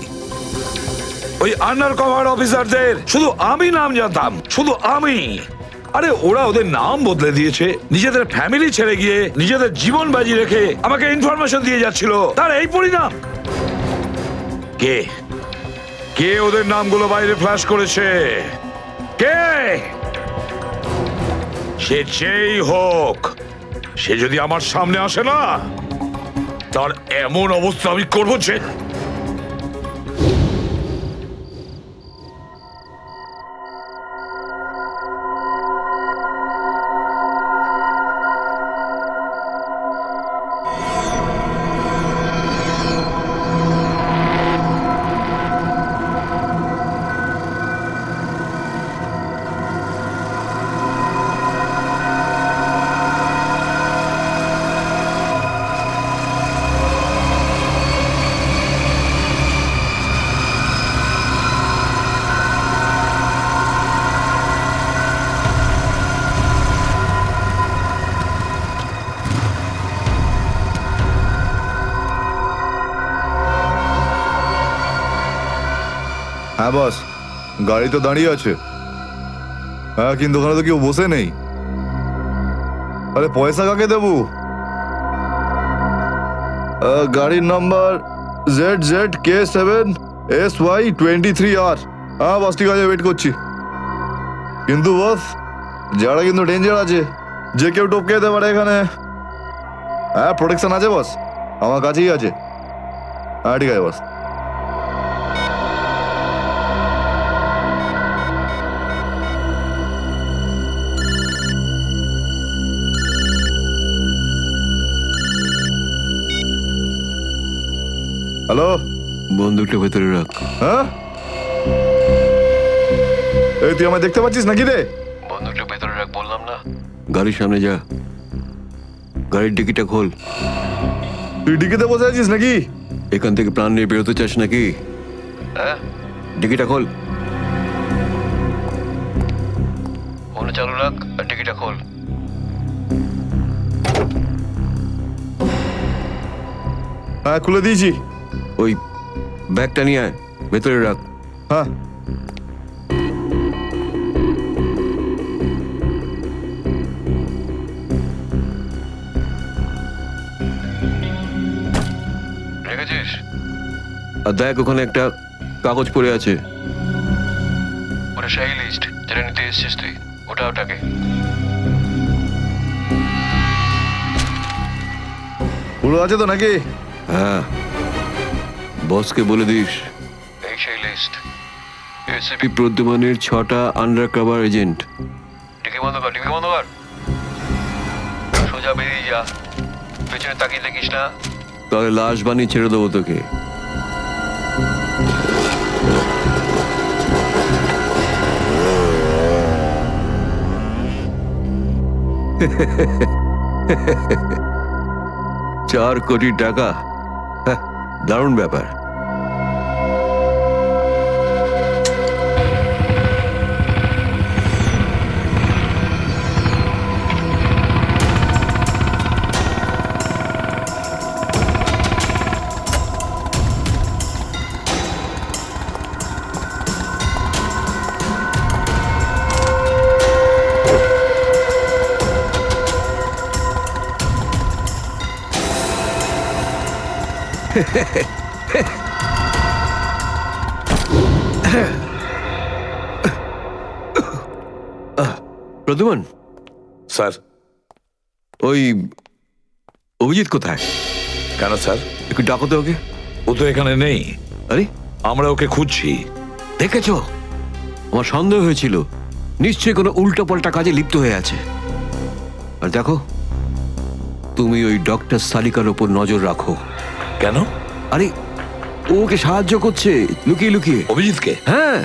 ওই আন্ডার কভার অফিসারদের শুধু আমি নাম জানতাম, শুধু আমি। আরে ওরা ওদের নাম বদলে দিয়েছে, নিজেদের ফ্যামিলি ছেড়ে গিয়ে নিজেদের জীবন বাজি রেখে আমাকে ইনফরমেশন দিয়ে যাচ্ছিল। তার এই পরিণাম। কে কে ওদের নামগুলো বাইরে ফ্ল্যাশ করেছে? কে? সে যেই হোক, সে যদি আমার সামনে আসে না তার এমন অবস্থা আমি করবো যে। হ্যাঁ বস, গাড়ি তো দাঁড়িয়ে আছে। হ্যাঁ কিন্তু ওখানে তো কেউ বসে নেই। আরে পয়সা কাকে দেবো? গাড়ির নাম্বার ZZK7SY23R। হ্যাঁ বস ঠিক আছে, ওয়েট করছি। কিন্তু বস যারা কিন্তু ডেঞ্জার আছে, যে কেউ টপকে যেতে পারে এখানে। হ্যাঁ প্রোটেকশন আছে বস, আমার কাছেই আছে। হ্যাঁ ঠিক আছে বস। হ্যালো, বন্দুকটা ভেতরে রাখ। হ্যাঁ, এই তুই আমায় দেখতে পাচ্ছিস নাকি রে? বন্দুকটা ভেতরে রাখ বললাম না। গাড়ির সামনে যা, গাড়ির ডিকিটা খোল। তুই ডিকিতে বসে আছিস নাকি? এখান থেকে প্রাণ নিয়ে বেরোতে চাস নাকি? হ্যাঁ, ডিকিটা খোল। ফোন চালু রাখ আর ডিকিটা খোল। হ্যাঁ, খুলে দিয়েছি। ওই ব্যাগটা নিয়ে আয়, ভেতরে রাখ। হ্যাঁ, রেখেছিস? আর দেখ ওখানে একটা কাগজ পড়ে আছে, ওটা সেই লিস্ট যেটা নিতে এসেছিস তুই। ওটাকে পুরো আছে তো নাকি? হ্যাঁ, বসকে বলে দিস এই সেই লিস্ট। এসিপি প্রদ্যুমানের 6টা আন্ডার কভার এজেন্ট। ডিকি বন্ধ কর, ডিকি বন্ধ কর। সোজা বেরিয়ে যা, পেছনে তাকিয়ে দেখিস না, তাহলে লাশ বানিয়ে ছেড়ে দেবো তোকে। $4 কোটি, হ্যাঁ, দারুণ ব্যাপার। প্রদ্যুমান স্যার, ওই অভিজিৎ কোথায়? কেন স্যার? একটু ডাকো তো ওকে। ও তো এখানে নেই। আরে, আমরা ওকে খুঁজছি। দেখেছো, আমার সন্দেহ হয়েছিল নিশ্চয়ই কোনো উল্টো পাল্টা কাজে লিপ্ত হয়ে আছে। আর দেখো, তুমি ওই ডক্টর সালিকার ওপর নজর রাখো। কেন? আরে, ও ওকে সাহায্য করছে লুকিয়ে লুকিয়ে। অভিজিৎকে? হ্যাঁ।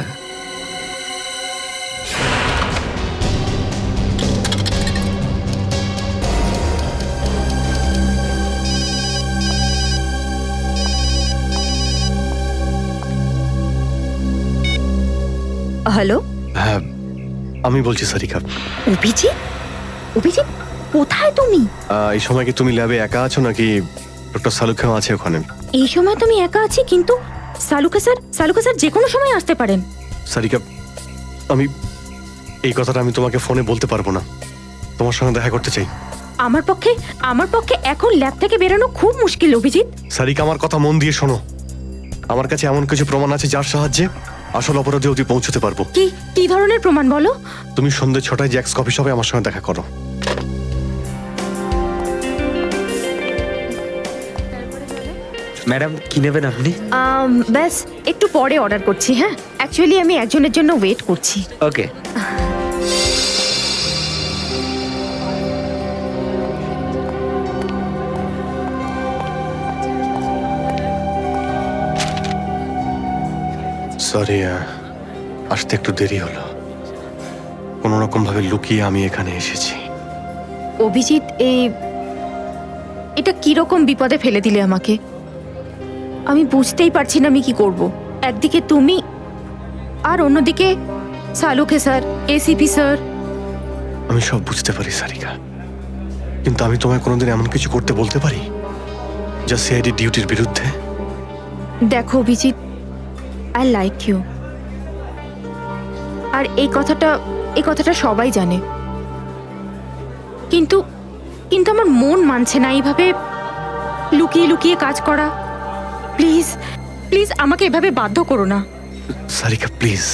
হ্যালো, হ্যাঁ, আমি বলছি সারিকা। অভিজিৎ? অভিজিৎ, কোথায় তুমি? এই সময় কি তুমি ল্যাবে একা আছো নাকি ডক্টর সালুখাও আছে ওখানে? এই সময় তুমি একা আছি, কিন্তু সালুকা স্যার যে কোনো সময় আসতে পারেন। সারিকা, আমি এই কথাটা আমি তোমাকে ফোনে বলতে পারবো না। তোমার সঙ্গে দেখা করতে চাই। আমার পক্ষে এখন ল্যাব থেকে বেরোনো খুব মুশকিল অভিজিৎ। সারিকা, আমার কথা মন দিয়ে শোনো। আমার কাছে এমন কিছু প্রমাণ আছে যার সাহায্যে আসল অপরাধী অবধি পৌঁছতে পারবো। কি ধরনের প্রমাণ বলো? তুমি সন্ধ্যে 6টায় জ্যাক্স কফি শপে আমার সঙ্গে দেখা করো। ম্যাডাম, কি নেবেন আপনি? ব্যাস একটু পরে অর্ডার করছি। হ্যাঁ, অ্যাকচুয়ালি আমি একজনের জন্য ওয়েট করছি। ওকে। সরি, আসতে একটু দেরি হলো। কোনো রকম ভাবে লুকিয়ে আমি এখানে এসেছি। অভিজিৎ, এটা কিরকম বিপদে ফেলে দিলে আমাকে। আমি বুঝতেই পারছি না আমি কি করব। একদিকে তুমি আর অন্যদিকে সালুকে স্যার, এসিপি স্যার। আমি সব বুঝতে পারি সারিকা, কিন্তু আমি তোমায় কোনোদিন এমন কিছু করতে বলতে পারি যা সিআইডি ডিউটির বিরুদ্ধে? দেখো অভিজিৎ, আই লাইক ইউ, আর এই কথাটা সবাই জানে, কিন্তু আমার মন মানছে না এইভাবে লুকিয়ে লুকিয়ে কাজ করা। প্লিজ প্লিজ আমাকে এভাবে বাধ্য করো না। সারিকা প্লিজ,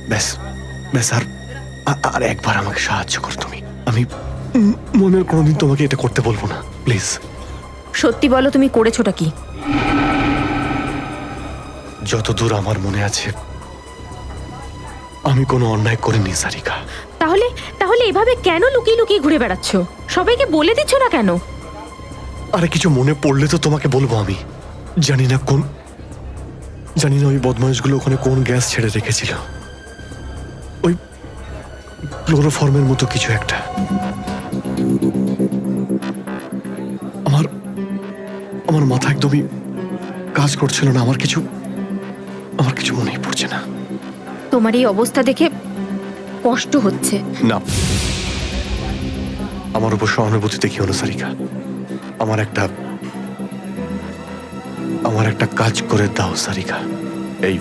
ব্যাস আর একবার আমাকে সাহায্য করো তুমি। আমি মনের কোনোদিন তোমাকে এটা করতে বলবো না, প্লিজ। সত্যি বলো, তুমি করেছোটা কি? যতদূর আমার মনে আছে আমি কোনো অন্যায় করিনি সারিকা। তাহলে এভাবে কেন লুকিয়ে লুকিয়ে ঘুরে বেড়াচ্ছ? সবাইকে বলে দিচ্ছ না কেন? আরে কিছু মনে পড়লে তো তোমাকে বলবো আমি। জানি না ওই বদমাইশগুলো ওখানে কোন গ্যাস ছেড়ে রেখেছিল। ওই ক্লোরোফর্মের মতো কিছু একটা। আমার মাথা একদমই কাজ করছিল না। আমার কিছু মনেই পড়ছে না। তোমার এই অবস্থা দেখে কষ্ট হচ্ছে। না, আমার উপর সহানুভূতি দেখিও না সারিকা। আমার একটা কাজ করে দাও সারিকা। এই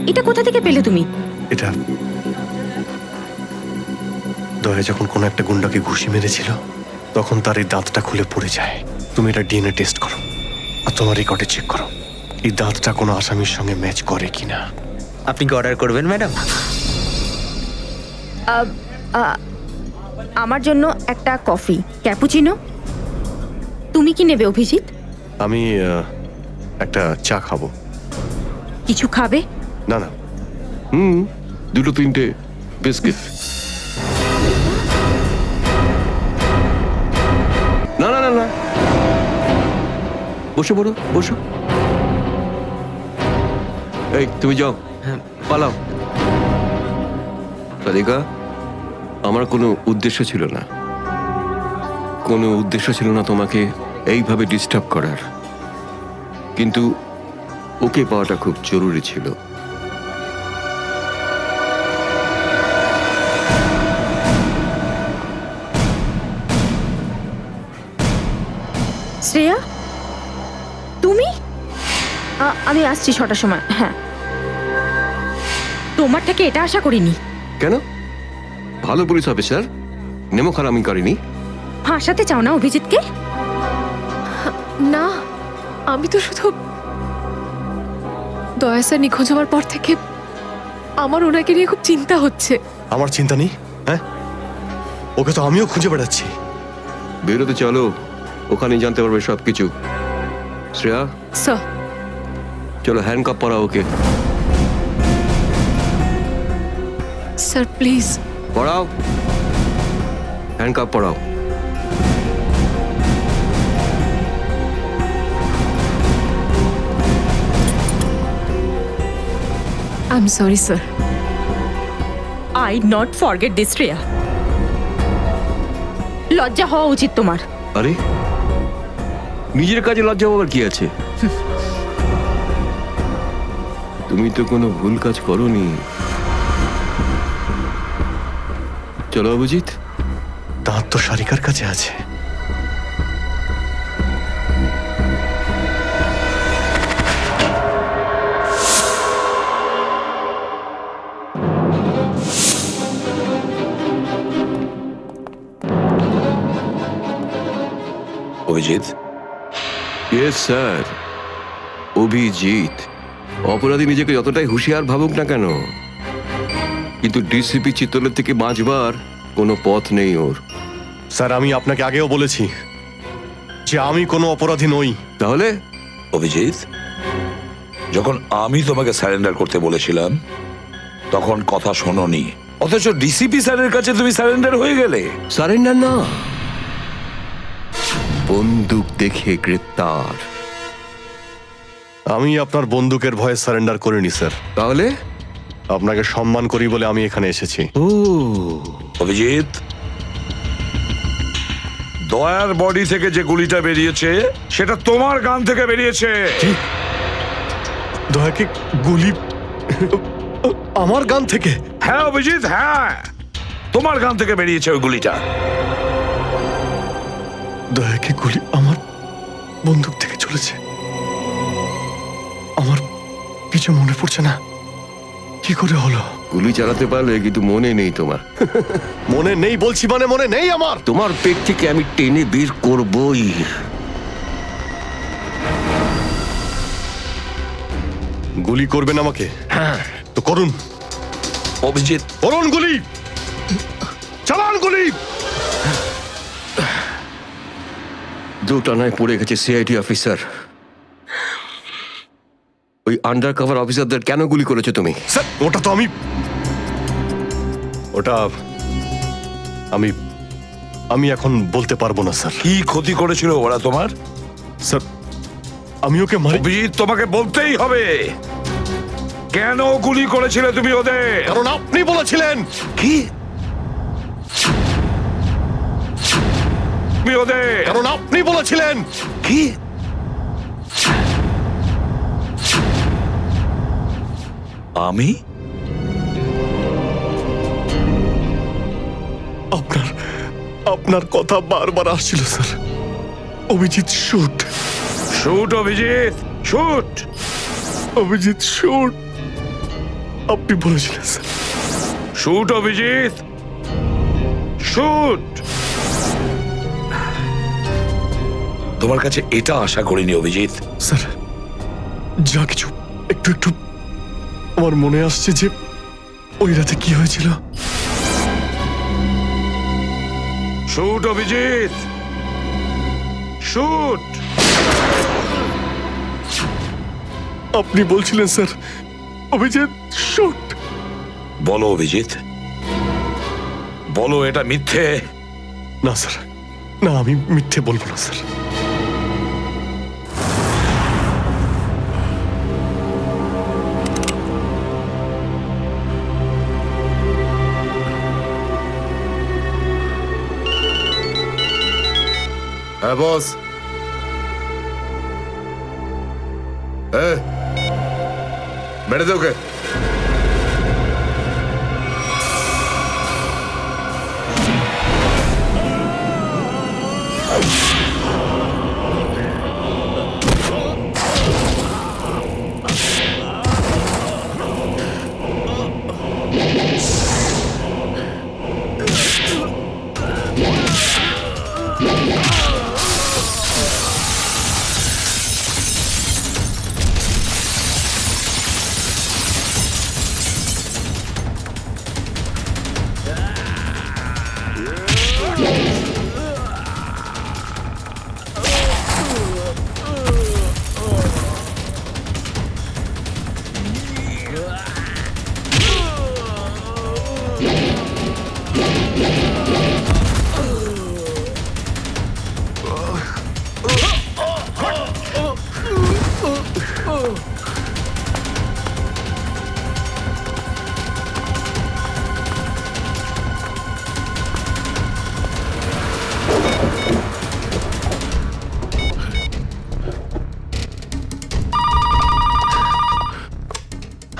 এটা কোথা থেকে পেলে তুমি? এটা দয়া যখন কোনো একটা গুন্ডাকে ঘুষি মেরেছিল তখন তার এই দাঁতটা খুলে পড়ে যায়। তুমি এটা ডিএনএ টেস্ট করো আর তোমার রেকর্ডে চেক করো এই দাঁতটা কোনো আসামির সঙ্গে ম্যাচ করে কিনা। আপনি কি অর্ডার করবেন ম্যাডাম? আমার জন্য একটা কফি ক্যাপুচিনো। তুমি কি নেবে অভিজিৎ? আমি একটা চা খাবো। কিছু খাবে? না না, দুটো তিনটে বিস্কিট। না না না না, বসে পড়ো, বসো। এই তুমি যাও, পালাও। সারিকা, আমার কোনো উদ্দেশ্য ছিল না তোমাকে এইভাবে ডিস্টার্ব করার, কিন্তু ওকে পাওয়াটা খুব জরুরি ছিল। শ্রেয়া, তুমি? আমি আসছি 6টার সময়। হ্যাঁ, তোমার থেকে এটা আশা করিনি। কেন? ভালো পুলিশ অফিসার, নেমো খারামি করেনি। ফাঁসাতে চাও না অভিজিৎকে? না, আমি তো শুধু দয়া স্যার নিখোঁজ হওয়ার পর থেকে আমার ওনাকে নিয়ে খুব চিন্তা হচ্ছে। আমার চিন্তা নেই। হ্যাঁ, ওকে তো আমিও খুঁজে বেড়াচ্ছি। বেরোতে চলো, ওখানে জানতে পারবে সবকিছু। শ্রেয়া, স্যার চলো হ্যান্ডকাপ পরাও ওকে। স্যার প্লিজ পড়াও, হ্যান্ডকাপ পড়াও। I am sorry sir. I not forget this Shreya. লজ্জা হওয়া উচিত তোমার। আরে, নিজের কাজে লজ্জা পাওয়ার কি আছে? তুমি তো কোনো ভুল কাজ করোনি। চলো অভিজিৎ। দাঁত তো সারিকার কাছে আছে। অভিজিৎ? Yes sir, Abhijit. অপরাধী নিজেকে যতটাই হুঁশিয়ার ভাবুক না কেন, কিন্তু ডিসিপি চিত্তলের থেকে বাঁচবার কোনো পথ নেই ওর। স্যার, আমি আপনাকে আগেও বলেছি যে আমি কোনো অপরাধী নই। তাহলে? অভিজিৎ, যখন আমি তোমাকে সারেন্ডার করতে বলেছিলাম তখন কথা শোনোনি, অথচ ডিসিপি স্যারের কাছে তুমি সারেন্ডার হয়ে গেলে। সারেন্ডার না, বন্দুক দেখে গ্রেপ্তার। আমি আপনার বন্দুকের ভয়ে সারেন্ডার করিনি স্যার। তাহলে? আপনাকে সম্মান করি বলে আমি এখানে এসেছি। অভিজিৎ, দয়ার বডি থেকে যে গুলিটা বেরিয়েছে সেটা তোমার গান থেকে বেরিয়েছে। দয়াকে গুলি আমার গান থেকে? হ্যাঁ অভিজিৎ, হ্যাঁ, তোমার গান থেকে বেরিয়েছে ওই গুলিটা। দয়াকে গুলি আমার বন্দুক থেকে চলেছে? আমার কিছু মনে পড়ছে না, কি করে হলো? গুলি চালাতে পারলে, কিন্তু মনে নেই তোমার। মনে নেই বলছি মানে মনে নেই আমার। তোমার পেট থেকে আমি টেনে বের করবই। গুলি করবেন আমাকে? হ্যাঁ তো করুন অভিজিৎ, করুন গুলি, চালান গুলি। দুটানায় পড়ে গেছে সিআইডি অফিসার। ওই আন্ডার কভার অফিসারদের কেন গুলি করেছো তুমি? স্যার ওটা তো ওটা আমি এখন বলতে পারবো না স্যার। কি ক্ষতি করেছিল ওরা তোমার? স্যার আমি ওকে মারি। অভিজিৎ, তোমাকে বলতেই হবে কেন গুলি করেছিলে তুমি ওদের। কারণ আপনি বলেছিলেন। কি? তুমি ওদের কারণ আপনি বলেছিলেন। কি? আমি? আপনার কথা বারবার আসছিল sir. Abhijit shoot. Shoot Abhijit, shoot. Abhijit shoot. আপনি বলেছিলেন স্যার। Shoot Abhijit, shoot. তোমার কাছে এটা আশা করিনি অভিজিৎ। স্যার যা কিছু একটু একটু আমার মনে আসছে যে ওই রাতে কি হয়েছিল। Shoot Abhijit, shoot. আপনি বলছিলেন স্যার অভিজিৎ শুট। বলো অভিজিৎ, বলো এটা মিথ্যে। না স্যার, না আমি মিথ্যে বলবো না স্যার। হ্যাঁ বস। বেড়ে দে ওকে।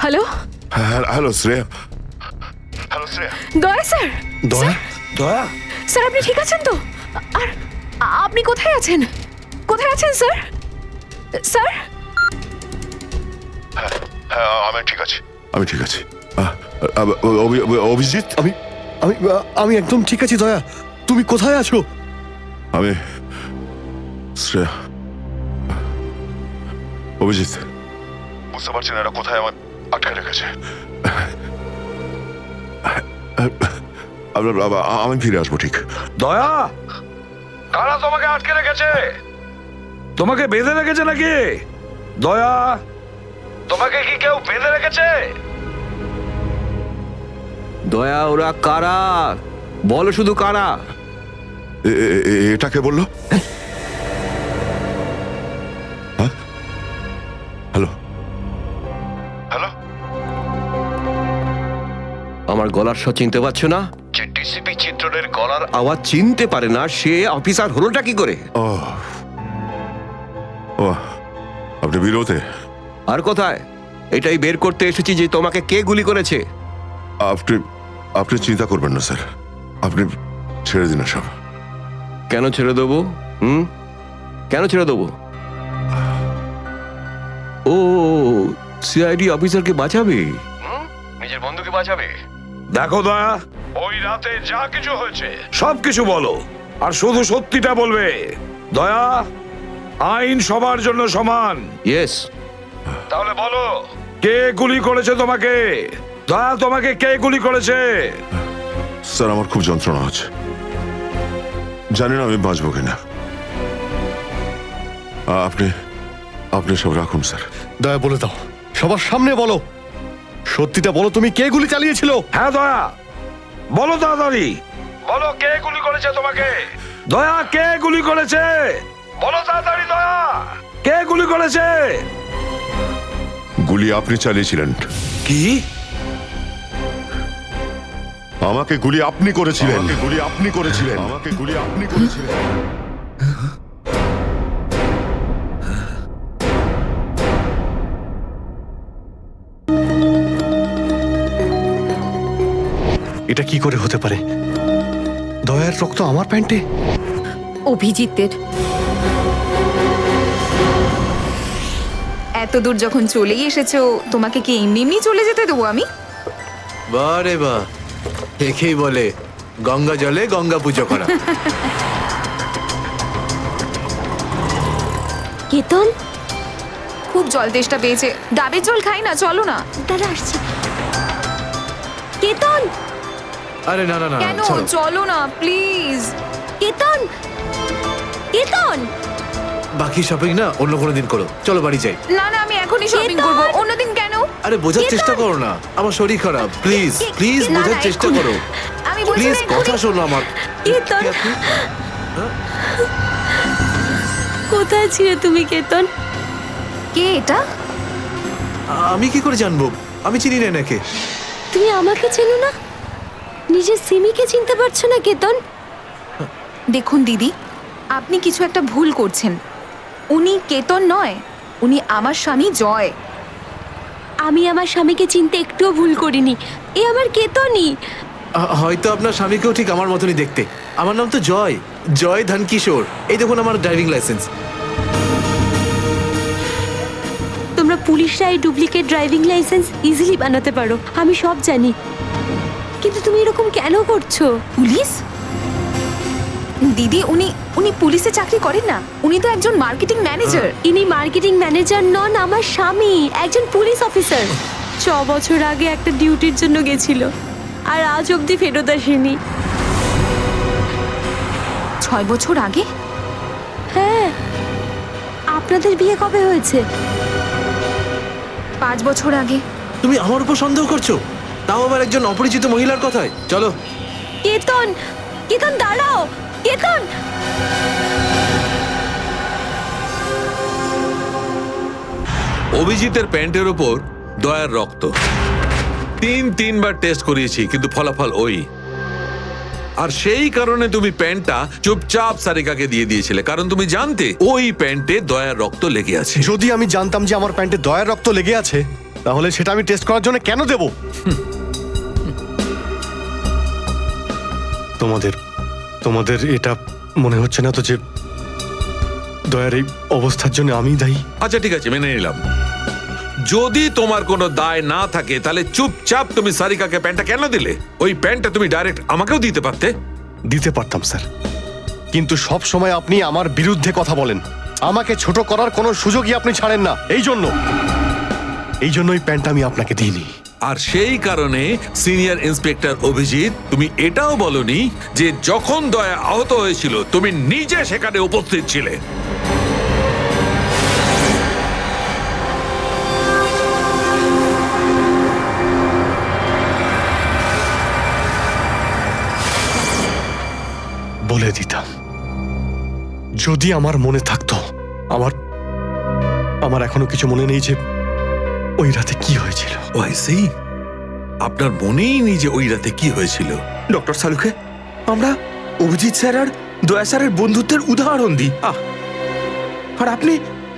Hello hello Shreya. Daya sir. দয়া? দয়া? স্যার আপনি ঠিক আছেন তো? আর আপনি কোথায় আছেন? কোথায় আছেন স্যার? স্যার? হ্যাঁ আমি ঠিক আছি, আমি ঠিক আছি। অভিজিৎ? আমি আমি আমি একদম ঠিক আছি দয়া। তুমি কোথায় আছো? আমি শ্রেয়া। অভিজিৎ বুঝতে পারছি না এরা কোথায় আমার আটকে রেখেছে। আমি ফিরে আসবো ঠিক। দয়া, কারা তোমাকে আটকে রেখেছে? তোমাকে বেঁধে রেখেছে নাকি? দয়া, তোমাকে কি কেউ বেঁধে রেখেছে? দয়া ওরা কারা? বলো শুধু কারা। এটাকে বললো? হ্যালো হ্যালো, আমার গলার স্বর চিনতে পারছো না? যে ডিসিপি চিত্রের গলার আওয়াজ চিনতে পারে না সে অফিসার হলোটা কি করে? ও আপনি বিরোধে? আর কোথায়? এটাই বের করতে এসেছি যে তোমাকে কে গুলি করেছে। আপনি চিন্তা করবেন না স্যার, আপনি ছেড়ে দিন সব। কেন ছেড়ে দেবো? কেন ছেড়ে দেবো? ও সিআইডি অফিসারকে বাঁচাবে, নিজের বন্ধুকে বাঁচাবে। দেখো দয়া, ওই রাতে যা কিছু হয়েছে সবকিছু বলো, আর শুধু সত্যিটা বলবে। দয়া, আইন সবার জন্য সমান। ইয়েস। তাহলে বলো, কে গুলি করেছে তোমাকে? দয়া, তোমাকে কে গুলি করেছে? স্যার আমার খুব যন্ত্রণা হচ্ছে, জানি না আমি বাঁচবো কিনা। আপনি সব রাখুন স্যার। দয়া বলে দাও সবার সামনে বলো, সত্যিটা বলো, তুমি কে গুলি চালিয়েছিল? হ্যাঁ দয়া, বলো তাড়াতাড়ি, বলো কে গুলি করেছে তোমাকে? দয়া, কে গুলি করেছে? বলো তাড়াতাড়ি দয়া, কে গুলি করেছে? গুলি আপনি চালিয়েছিলেন। কি? আমাকে গুলি আপনি করেছিলেন। গুলি আপনি করেছিলেন। আমাকে গুলি আপনি করেছিলেন। এটা কি করে হতে পারে? দয়ার রক্ত আমার প্যান্টে? অভিজিতের। এত দূর যখন চলেই এসেছো, তোমাকে কি এমনি এমনি চলে যেতে দেবো আমি? বারে বা, দেখেই বলে গঙ্গা জলে গঙ্গা পুজো করা। কেতন, খুব জল তেষ্টা পেয়েছে, ডাবের জল খাই না, চলো না। দাঁড়া আসছি। কেতন, আরে না না না, কেন? ছাড়ো। চলো না প্লিজ। কেতন, কেতন। বাকি শপিং না অন্য কোনো দিন করো, চলো বাড়ি যাই। না না, আমি এখনই শপিং করবো, অন্যদিন কেন? আরে বোঝার চেষ্টা করো না, আমার শরীর খারাপ, প্লিজ প্লিজ না, বোঝার না, চেষ্টা এক্ষুনি। করো, আমি বলছি প্লিজ না, এক্ষুনি। কথা শোনো আমার। কেতন, কোথায় ছিলে তুমি কেতন? কে এটা? আমি কি করে জানবো? আমি চিনি না এনাকে। তুমি আমাকে চেনো না? নিজের সিমিকে চিনতে পারছো না কেতন? দেখুন দিদি, আপনি কিছু একটা ভুল করছেন। উনি কেতন নয়, উনি আমার স্বামী জয়। আমি আমার স্বামীকে চিনতে একটুও ভুল করিনি। এ আমার কেতনই। হয়তো আপনার স্বামীকেও ঠিক আমার মতনই দেখতে। আমার নাম তো জয়, জয় ধনকিশোর। এই দেখুন আমার ড্রাইভিং লাইসেন্স। তোমরা পুলিশরা এই ডুপ্লিকেট ড্রাইভিং লাইসেন্স ইজিলি বানাতে পারো, আমি সব জানি। কিন্তু তুমি এরকম কেন করছো? পুলিশ? দিদি, উনি উনি পুলিশে চাকরি করেন না, উনি তো একজন মার্কেটিং ম্যানেজার। ইনি মার্কেটিং ম্যানেজার নন, আমার স্বামী একজন পুলিশ অফিসার। 6 বছর আগে একটা ডিউটির জন্য গেছিল, আর আজ অবধি ফেরত আসেনি। 6 বছর আগে? হ্যাঁ। আপনাদের বিয়ে কবে হয়েছে? 5 বছর আগে। তুমি আমার উপর সন্দেহ করছো, তাও আবার একজন অপরিচিত মহিলার কথায়? চলো। কেতন, কেতন দাঁড়াও, কেতন। অভিজিতের প্যান্টের ওপর দয়ার রক্ত। 3বার টেস্ট করিয়েছি, কিন্তু ফলাফল ওই। আর সেই কারণে তুমি প্যান্টটা চুপচাপ সারিকাকে দিয়ে দিয়েছিলে, কারণ তুমি জানতে ওই প্যান্টে দয়ার রক্ত লেগে আছে। যদি আমি জানতাম যে আমার প্যান্টে দয়ার রক্ত লেগে আছে, তাহলে সেটা আমি টেস্ট করার জন্য কেন দেব? তোমাদের এটা মনে হচ্ছে না তো যে দয়ার এই অবস্থার জন্য আমি দায়ী? আচ্ছা ঠিক আছে, মেনে নিলাম। যদি তোমার কোনো দায় না থাকে, তাহলে চুপচাপ তুমি সারিকাকে প্যান্টটা কেন দিলে? ওই প্যান্টটা তুমি ডাইরেক্ট আমাকেও দিতে পারতে। দিতে পারতাম স্যার, কিন্তু সব সময় আপনি আমার বিরুদ্ধে কথা বলেন। আমাকে ছোট করার কোনো সুযোগই আপনি ছাড়েন না। এই জন্য ওই প্যান্টটা আমি আপনাকে দিইনি। আর সেই কারণে সিনিয়র ইন্সপেক্টর অভিজিৎ, তুমি এটাও বলনি যে যখন দয়া আহত হয়েছিল তুমি নিজে সেখানে উপস্থিত ছিলে। বলে দিতাম, যদি আমার মনে থাকতো। আমার এখনো কিছু মনে নেই যে ওই রাতে কি হয়েছিল। আপনার মনেই নেই যে ওই রাতে কি হয়েছিল? ডক্টর সালুকে, আমরা অভিজিৎ স্যার আর দয়া স্যারের বন্ধুত্বের উদাহরণ দিই, আর আপনি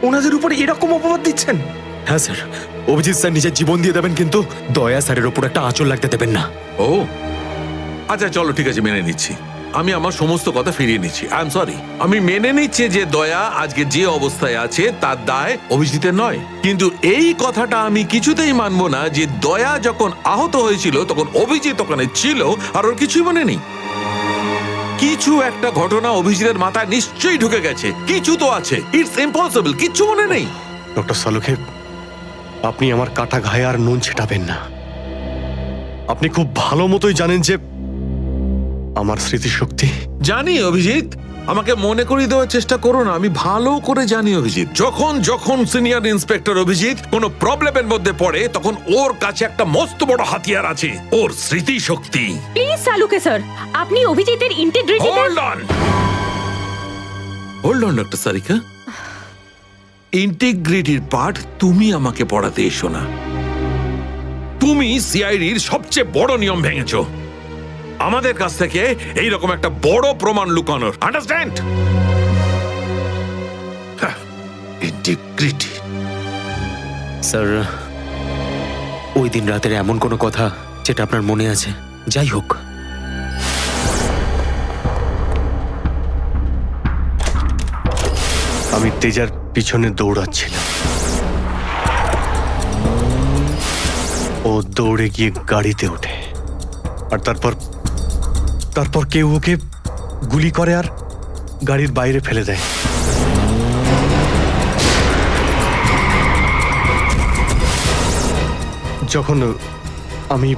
ওনাদের উপর এরকম অপবাদ দিচ্ছেন? হ্যাঁ স্যার, অভিজিৎ স্যার নিজের জীবন দিয়ে দেবেন, কিন্তু দয়া স্যারের উপর একটা আঁচল লাগতে দেবেন না। ও আচ্ছা, চলো ঠিক আছে, মেনে নিচ্ছি। আমি আমার সমস্ত কথা ফিরিয়ে নিচ্ছি। I am sorry. আমি মেনে নিচ্ছি যে দয়া আজকে যে অবস্থায় আছে তার দায় অভিজিতের নয়, কিন্তু এই কথাটা আমি কিছুতেই মানবো না যে দয়া যখন আহত হয়েছিল তখন অভিজিৎ ওখানে ছিল আর ওর কিছুই মনে নেই। কিছু একটা ঘটনা অভিজিতের মাথায় নিশ্চয়ই ঢুকে গেছে, কিছু তো আছে। ইটস ইম্পসিবল, কিচ্ছু মনে নেই। ডক্টর সালুকে, আপনি আমার কাটা ঘায়ে আর নুন ছেটাবেন না। আপনি খুব ভালো মতোই জানেন যে আমার স্মৃতিশক্তি। জানি অভিজিৎ, আমাকে মনে করিয়ে দেওয়ার চেষ্টা করো না। আমি ভালো করে জানি অভিজিৎ, যখন যখন সিনিয়র ইন্সপেক্টর অভিজিৎ কোনো প্রবলেমের মধ্যে পড়ে তখন ওর কাছে একটা মস্ত বড় হাতিয়ার আছে, ওর স্মৃতি শক্তি। প্লিজ সালুকে স্যার, আপনি অভিজিতের integrity hold on doctor Sarika, ইন্টিগ্রিটির পাঠ তুমি আমাকে পড়াতে এসো না। তুমি সিআইডির সবচেয়ে বড় নিয়ম ভেঙেছো, আমাদের কাছ থেকে এইরকম একটা বড় প্রমাণ লুকানোর। আন্ডারস্ট্যান্ড? ইন্টিগ্রিটি। স্যার, ওই দিন রাতের এমন কোনো কথা যেটা আপনার মনে আছে? যাই হোক, আমি তেজার পিছনে দৌড়াচ্ছিলাম। ও দৌড়ে গিয়ে গাড়িতে ওঠে, আর তারপর কেউ ওকে গুলি করে আর গাড়ির বাইরে ফেলে দেয়। যখন আমি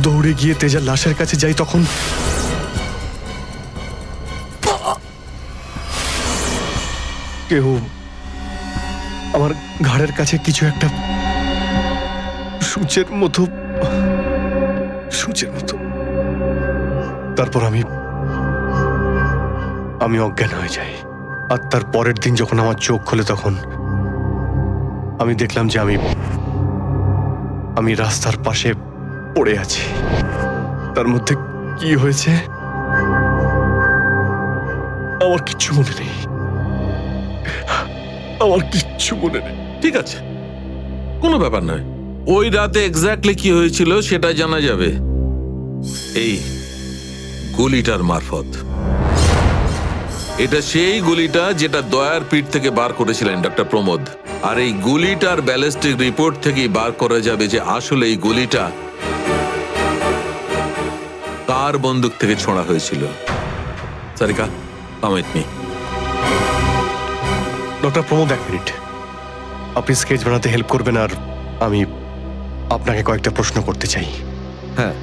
দৌড়ে গিয়ে তেজার লাশের কাছে যাই তখন কেউ আমার ঘাড়ের কাছে কিছু একটা সূচের মতো তারপর আমি অজ্ঞান হয়ে যাই। আর তার পরের দিন যখন আমার চোখ খুলে তখন আমি দেখলাম যে আমি রাস্তার পাশে পড়ে আছি। তার মধ্যে কি হয়েছে আমার কিচ্ছু মনে নেই, আমার কিচ্ছু মনে নেই। ঠিক আছে, কোনো ব্যাপার নয়। ওই রাতে এক্স্যাক্টলি কি হয়েছিল সেটা জানা যাবে এই গুলিটার মারফত। এটা সেই গুলিটা যেটা দয়ার পিঠ থেকে বার করেছিলেন ডক্টর প্রমোদ। আর এই গুলিটার ব্যালিস্টিক রিপোর্ট থেকেই বার করা যাবে যে আসলে এই গুলিটা কার বন্দুক থেকে ছোঁড়া হয়েছিল। Sarika, come with me. Doctor Pramod, এক মিনিট, আপনি স্কেচ বানাতে হেল্প করবেন আর আমি আপনাকে কয়েকটা প্রশ্ন করতে চাই। হ্যাঁ,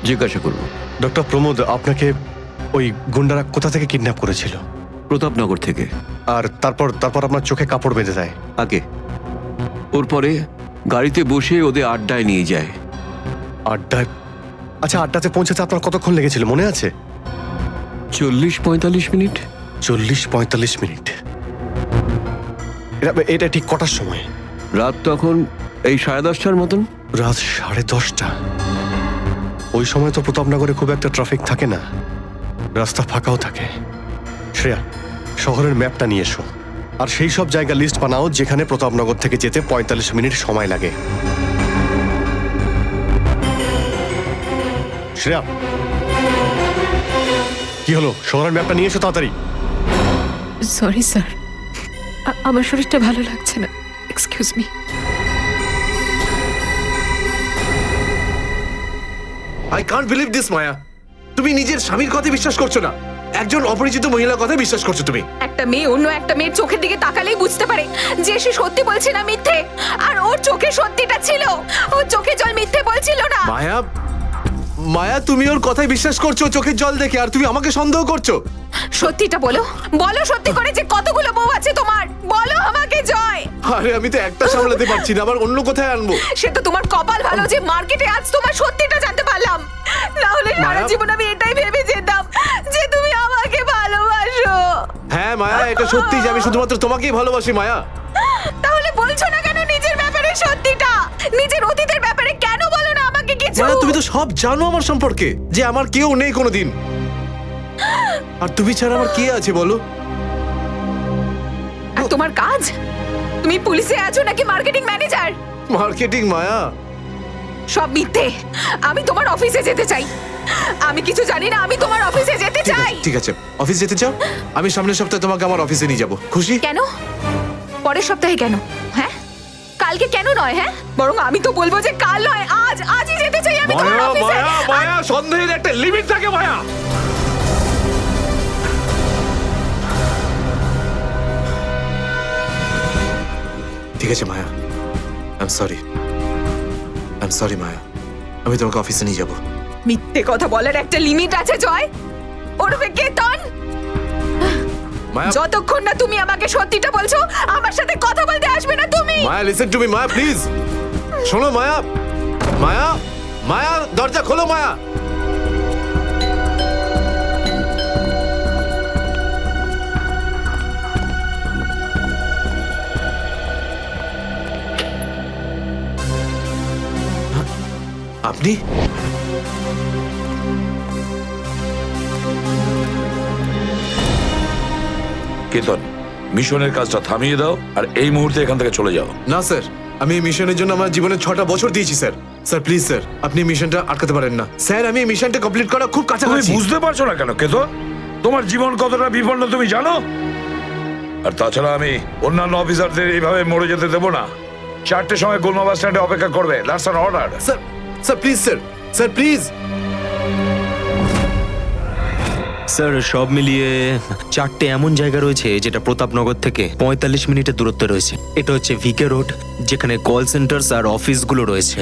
জিজ্ঞাসা করব। ডক্টর প্রমোদ, আপনাকে ওই গুন্ডারা কোথা থেকে কিডন্যাপ করেছিল? প্রতাপনগর থেকে। আর তারপর আপনার চোখে কাপড় বেঁধে দেয় আগে, ওর পরে গাড়িতে বসে ওদের আড্ডায় নিয়ে যায়। আড্ডায়? আচ্ছা, আড্ডাতে পৌঁছাতে আপনার কতক্ষণ লেগেছিল মনে আছে? 40-45 মিনিট। 40-45 মিনিট? এটা ঠিক কটার সময়? রাত তখন এই 10:30টার মতন। রাত 10:30টা? ওই সময় তো প্রতাপনগরে খুব একটা ট্রাফিক থাকে না, রাস্তা ফাঁকাও থাকে। শ্রেয়া, শহরের ম্যাপটা নিয়ে এসো আর সেই সব জায়গা লিস্ট বানাও যেখানে প্রতাপনগর থেকে যেতে 45 মিনিট সময় লাগে। শ্রেয়া, কি হলো? শহরের ম্যাপটা নিয়ে এসো তাড়াতাড়ি। সরি স্যার, আমার শরীরটা ভালো লাগছে না, excuse me. I can't believe this Maya, তুমি নিজের স্বামীর কথা বিশ্বাস করছো না, একজন অপরিচিত মহিলার কথা বিশ্বাস করছো তুমি। একটা মেয়ে অন্য একটা মেয়ের চোখের দিকে তাকালেই বুঝতে পারে যে সে সত্যি বলছে না মিথ্যে। আর ওর চোখে সত্যিটা ছিল, ওর চোখে জল মিথ্যে বলছিল না। মায়া, তুমি ওর কথায় বিশ্বাস করছো চোখের জল দেখে, আর তুমি আমাকে সন্দেহ করছো। সত্যিটা বলো, বলো সত্যি করে যে কতগুলো বউ আছে তোমার, বলো আমাকে জয়। আরে আমি তো একটা সামলাতে পারছি না, আবার অন্য কোথায় আনবো? সে তো তোমার কপাল ভালো যে মার্কেটে আজ তোমার সত্যিটা জানতে পারলাম, না হলে সারা জীবন আমি এটাই ভেবে যেতাম যে তুমি আমাকে ভালোবাসো। হ্যাঁ মায়া, এটা সত্যি যে আমি শুধুমাত্র তোমাকেই ভালোবাসি। মায়া, তাহলে বলছো না কেন নিজের ব্যাপারে সত্যিটা? নিজের অতীতের ব্যাপারে কেন বলো না আমাকে কিছু? মায়া, তুমি তো সব জানো আমার সম্পর্কে, যে আমার কেউ নেই কোনোদিন, আর তুমি ছাড়া আমার কে আছে বলো? আর তোমার কাজ? তুমি পুলিশে আছো নাকি মার্কেটিং ম্যানেজার? মার্কেটিং? মায়া, সব মিথ্যে। আমি তোমার অফিসে যেতে চাই। আমি কিছু জানি না, আমি তোমার অফিসে যেতে চাই। ঠিক আছে, অফিস যেতে চাও? আমি সামনের সপ্তাহে তোমাকে আমার অফিসে নিয়ে যাবো। খুশি? কেন পরের সপ্তাহে কেন? হ্যাঁ, কালকে কেন নয়? হ্যাঁ, বরং আমি তো বলবো যে কাল নয়, আজই যেতে চাই আমি তোমার অফিসে। মায়া, সন্দেহের একটা লিমিট থাকে মায়া। ঠিক আছে মায়া, আই এম সরি মায়া, আমি তোমাকে অফিসে নিয়ে যাবো। মিথ্যে কথা বলার একটা লিমিট আছে জয়। ওরফে কেতন, মায়া যতক্ষণ না তুমি আমাকে সত্যিটা বলছো আমার সাথে কথা বলতে আসবে না তুমি। Maya listen to me Maya please শোনো মায়া মায়া মায়া দরজা খোলো মায়া আপনি কেতন, মিশনের কাজটা থামিয়ে দাও আর এই মুহূর্তে এখান থেকে চলে যাও। না স্যার, আমি এই মিশনের জন্য আমার জীবনে 6টা বছর দিয়েছি স্যার। স্যার প্লিজ স্যার, আপনি এই মিশনটা আটকাতে পারেন না স্যার। আমি এই মিশনটা কমপ্লিট করা খুব তুমি কাছাকাছি। বুঝতে পারছো না কেন কেতন? তোমার জীবন কতটা বিপন্ন তুমি জানো? আর তাছাড়া আমি অন্যান্য অফিসারদের এইভাবে মরে যেতে দেবো না। 4টের সময় গোলমা বাস স্ট্যান্ডে অপেক্ষা করবে, that's an order. Sir sir please sir, sir please. Sir সব মিলিয়ে 4টে এমন জায়গা রয়েছে যেটা প্রতাপনগর থেকে 45 মিনিটের দূরত্বে রয়েছে। এটা হচ্ছে ভিকে রোড, যেখানে কল সেন্টার্স আর অফিসগুলো রয়েছে।